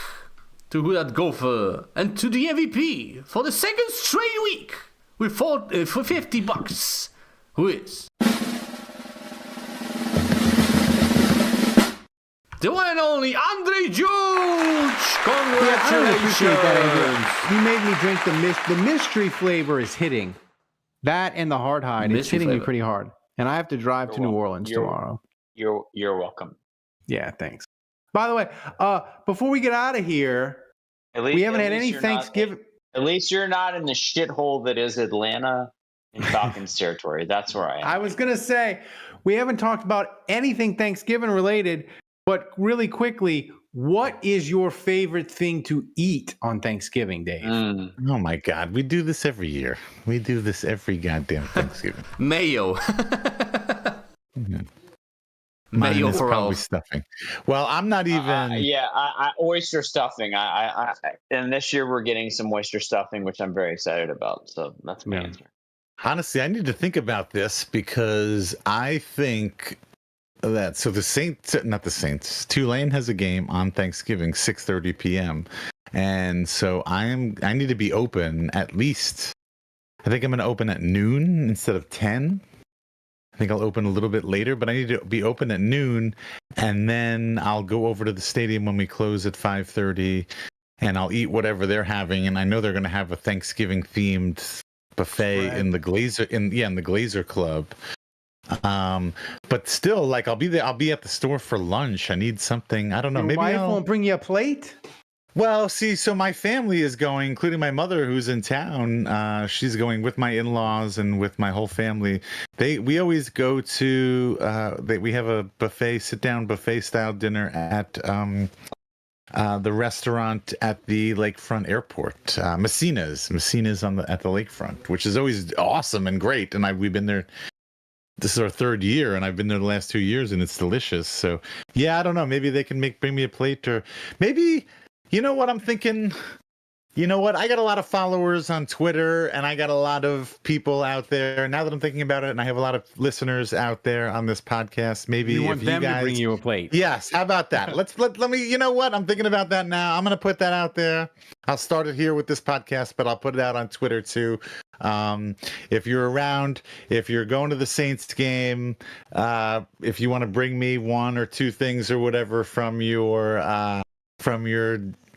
to Who That Gopher, and to the MVP for the second straight week with for $50. Who is the one and only Andre George? Congratulations! I really appreciate that. You made me drink the mystery flavor is hitting. That and the hard hide, it's hitting me pretty hard. And I have to drive to New Orleans tomorrow. You're welcome. Yeah, thanks. By the way, before we get out of here, we haven't had any Thanksgiving. At least you're not in the shithole that is Atlanta and Falcons territory. That's where I am. I was going to say, we haven't talked about anything Thanksgiving related, but really quickly, what is your favorite thing to eat on Thanksgiving, Dave? Oh my God, we do this every year. We do this every goddamn Thanksgiving. Mayo. Mayo for all stuffing. Well, I'm not even. I oyster stuffing. And this year we're getting some oyster stuffing, which I'm very excited about. So that's my answer. Honestly, I need to think about this because I think that Tulane has a game on Thanksgiving, 6:30 p.m. And so I need to be open at least. I think I'm going to open at noon instead of 10. I think I'll open a little bit later, but I need to be open at noon, and then I'll go over to the stadium when we close at 5:30, and I'll eat whatever they're having. And I know they're going to have a Thanksgiving themed buffet in the Glazer Club. But still, like, I'll be there. I'll be at the store for lunch. I need something. I don't know. Your wife won't bring you a plate? Well, see, so my family is going, including my mother, who's in town. She's going with my in-laws and with my whole family. We always go to. We have a buffet, sit-down buffet style dinner at the restaurant at the lakefront airport, Messina's at the lakefront, which is always awesome and great. And we've been there. This is our third year, and I've been there the last 2 years, and it's delicious. So, yeah, I don't know. Maybe they can bring me a plate, or maybe, you know what I'm thinking? You know what? I got a lot of followers on Twitter, and I got a lot of people out there. Now that I'm thinking about it, and I have a lot of listeners out there on this podcast, maybe you want them to bring you a plate. Yes. How about that? Let me. You know what? I'm thinking about that now. I'm going to put that out there. I'll start it here with this podcast, but I'll put it out on Twitter too. If you're around, if you're going to the Saints game, if you want to bring me one or two things or whatever from your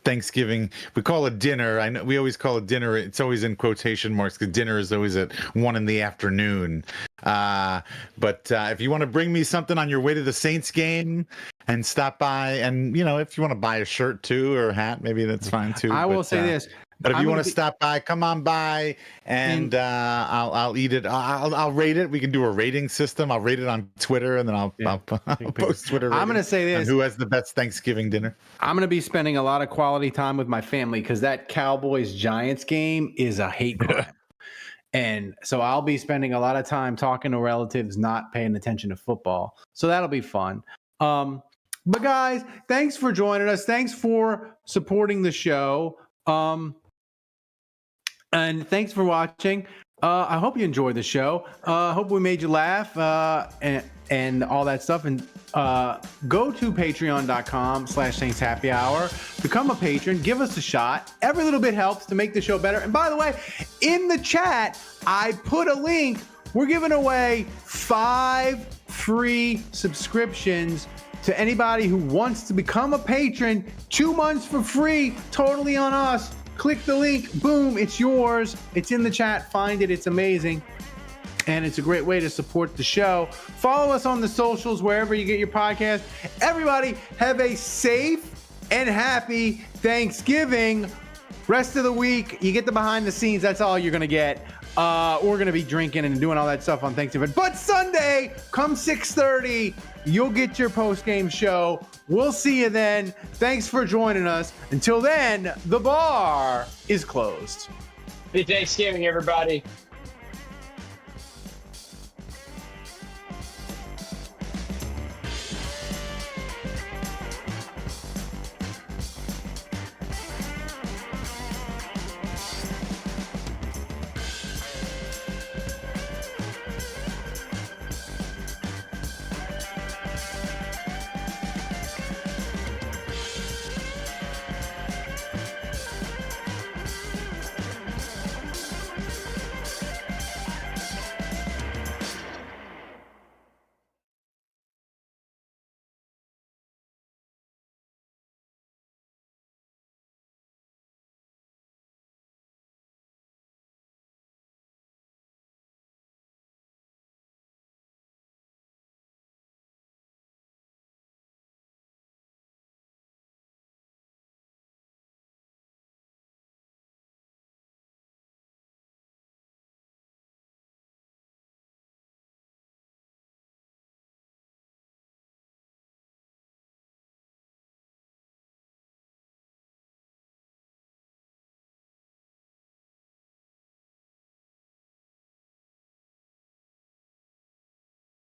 Thanksgiving, we call it dinner. I know we always call it dinner. It's always in quotation marks because dinner is always at 1 p.m. But if you want to bring me something on your way to the Saints game and stop by, and if you want to buy a shirt too or a hat, maybe that's fine too. I will say this. But if you want to stop by, come on by, and I'll eat it. I'll rate it. We can do a rating system. I'll rate it on Twitter, and then I'll post Twitter. I'm going to say this: who has the best Thanksgiving dinner? I'm going to be spending a lot of quality time with my family because that Cowboys-Giants game is a hate crime, and so I'll be spending a lot of time talking to relatives, not paying attention to football. So that'll be fun. But guys, thanks for joining us. Thanks for supporting the show. And thanks for watching. I hope you enjoyed the show. I hope we made you laugh and all that stuff. And go to patreon.com/Saints Happy Hour. Become a patron. Give us a shot. Every little bit helps to make the show better. And by the way, in the chat, I put a link. We're giving away 5 free subscriptions to anybody who wants to become a patron. 2 months for free, totally on us. Click the link, boom, it's yours. It's in the chat, find it, it's amazing. And it's a great way to support the show. Follow us on the socials, wherever you get your podcast. Everybody, have a safe and happy Thanksgiving. Rest of the week, you get the behind the scenes, that's all you're gonna get. We're gonna be drinking and doing all that stuff on Thanksgiving. But Sunday, come 6:30, you'll get your post-game show. We'll see you then. Thanks for joining us. Until then, the bar is closed. Happy Thanksgiving, everybody.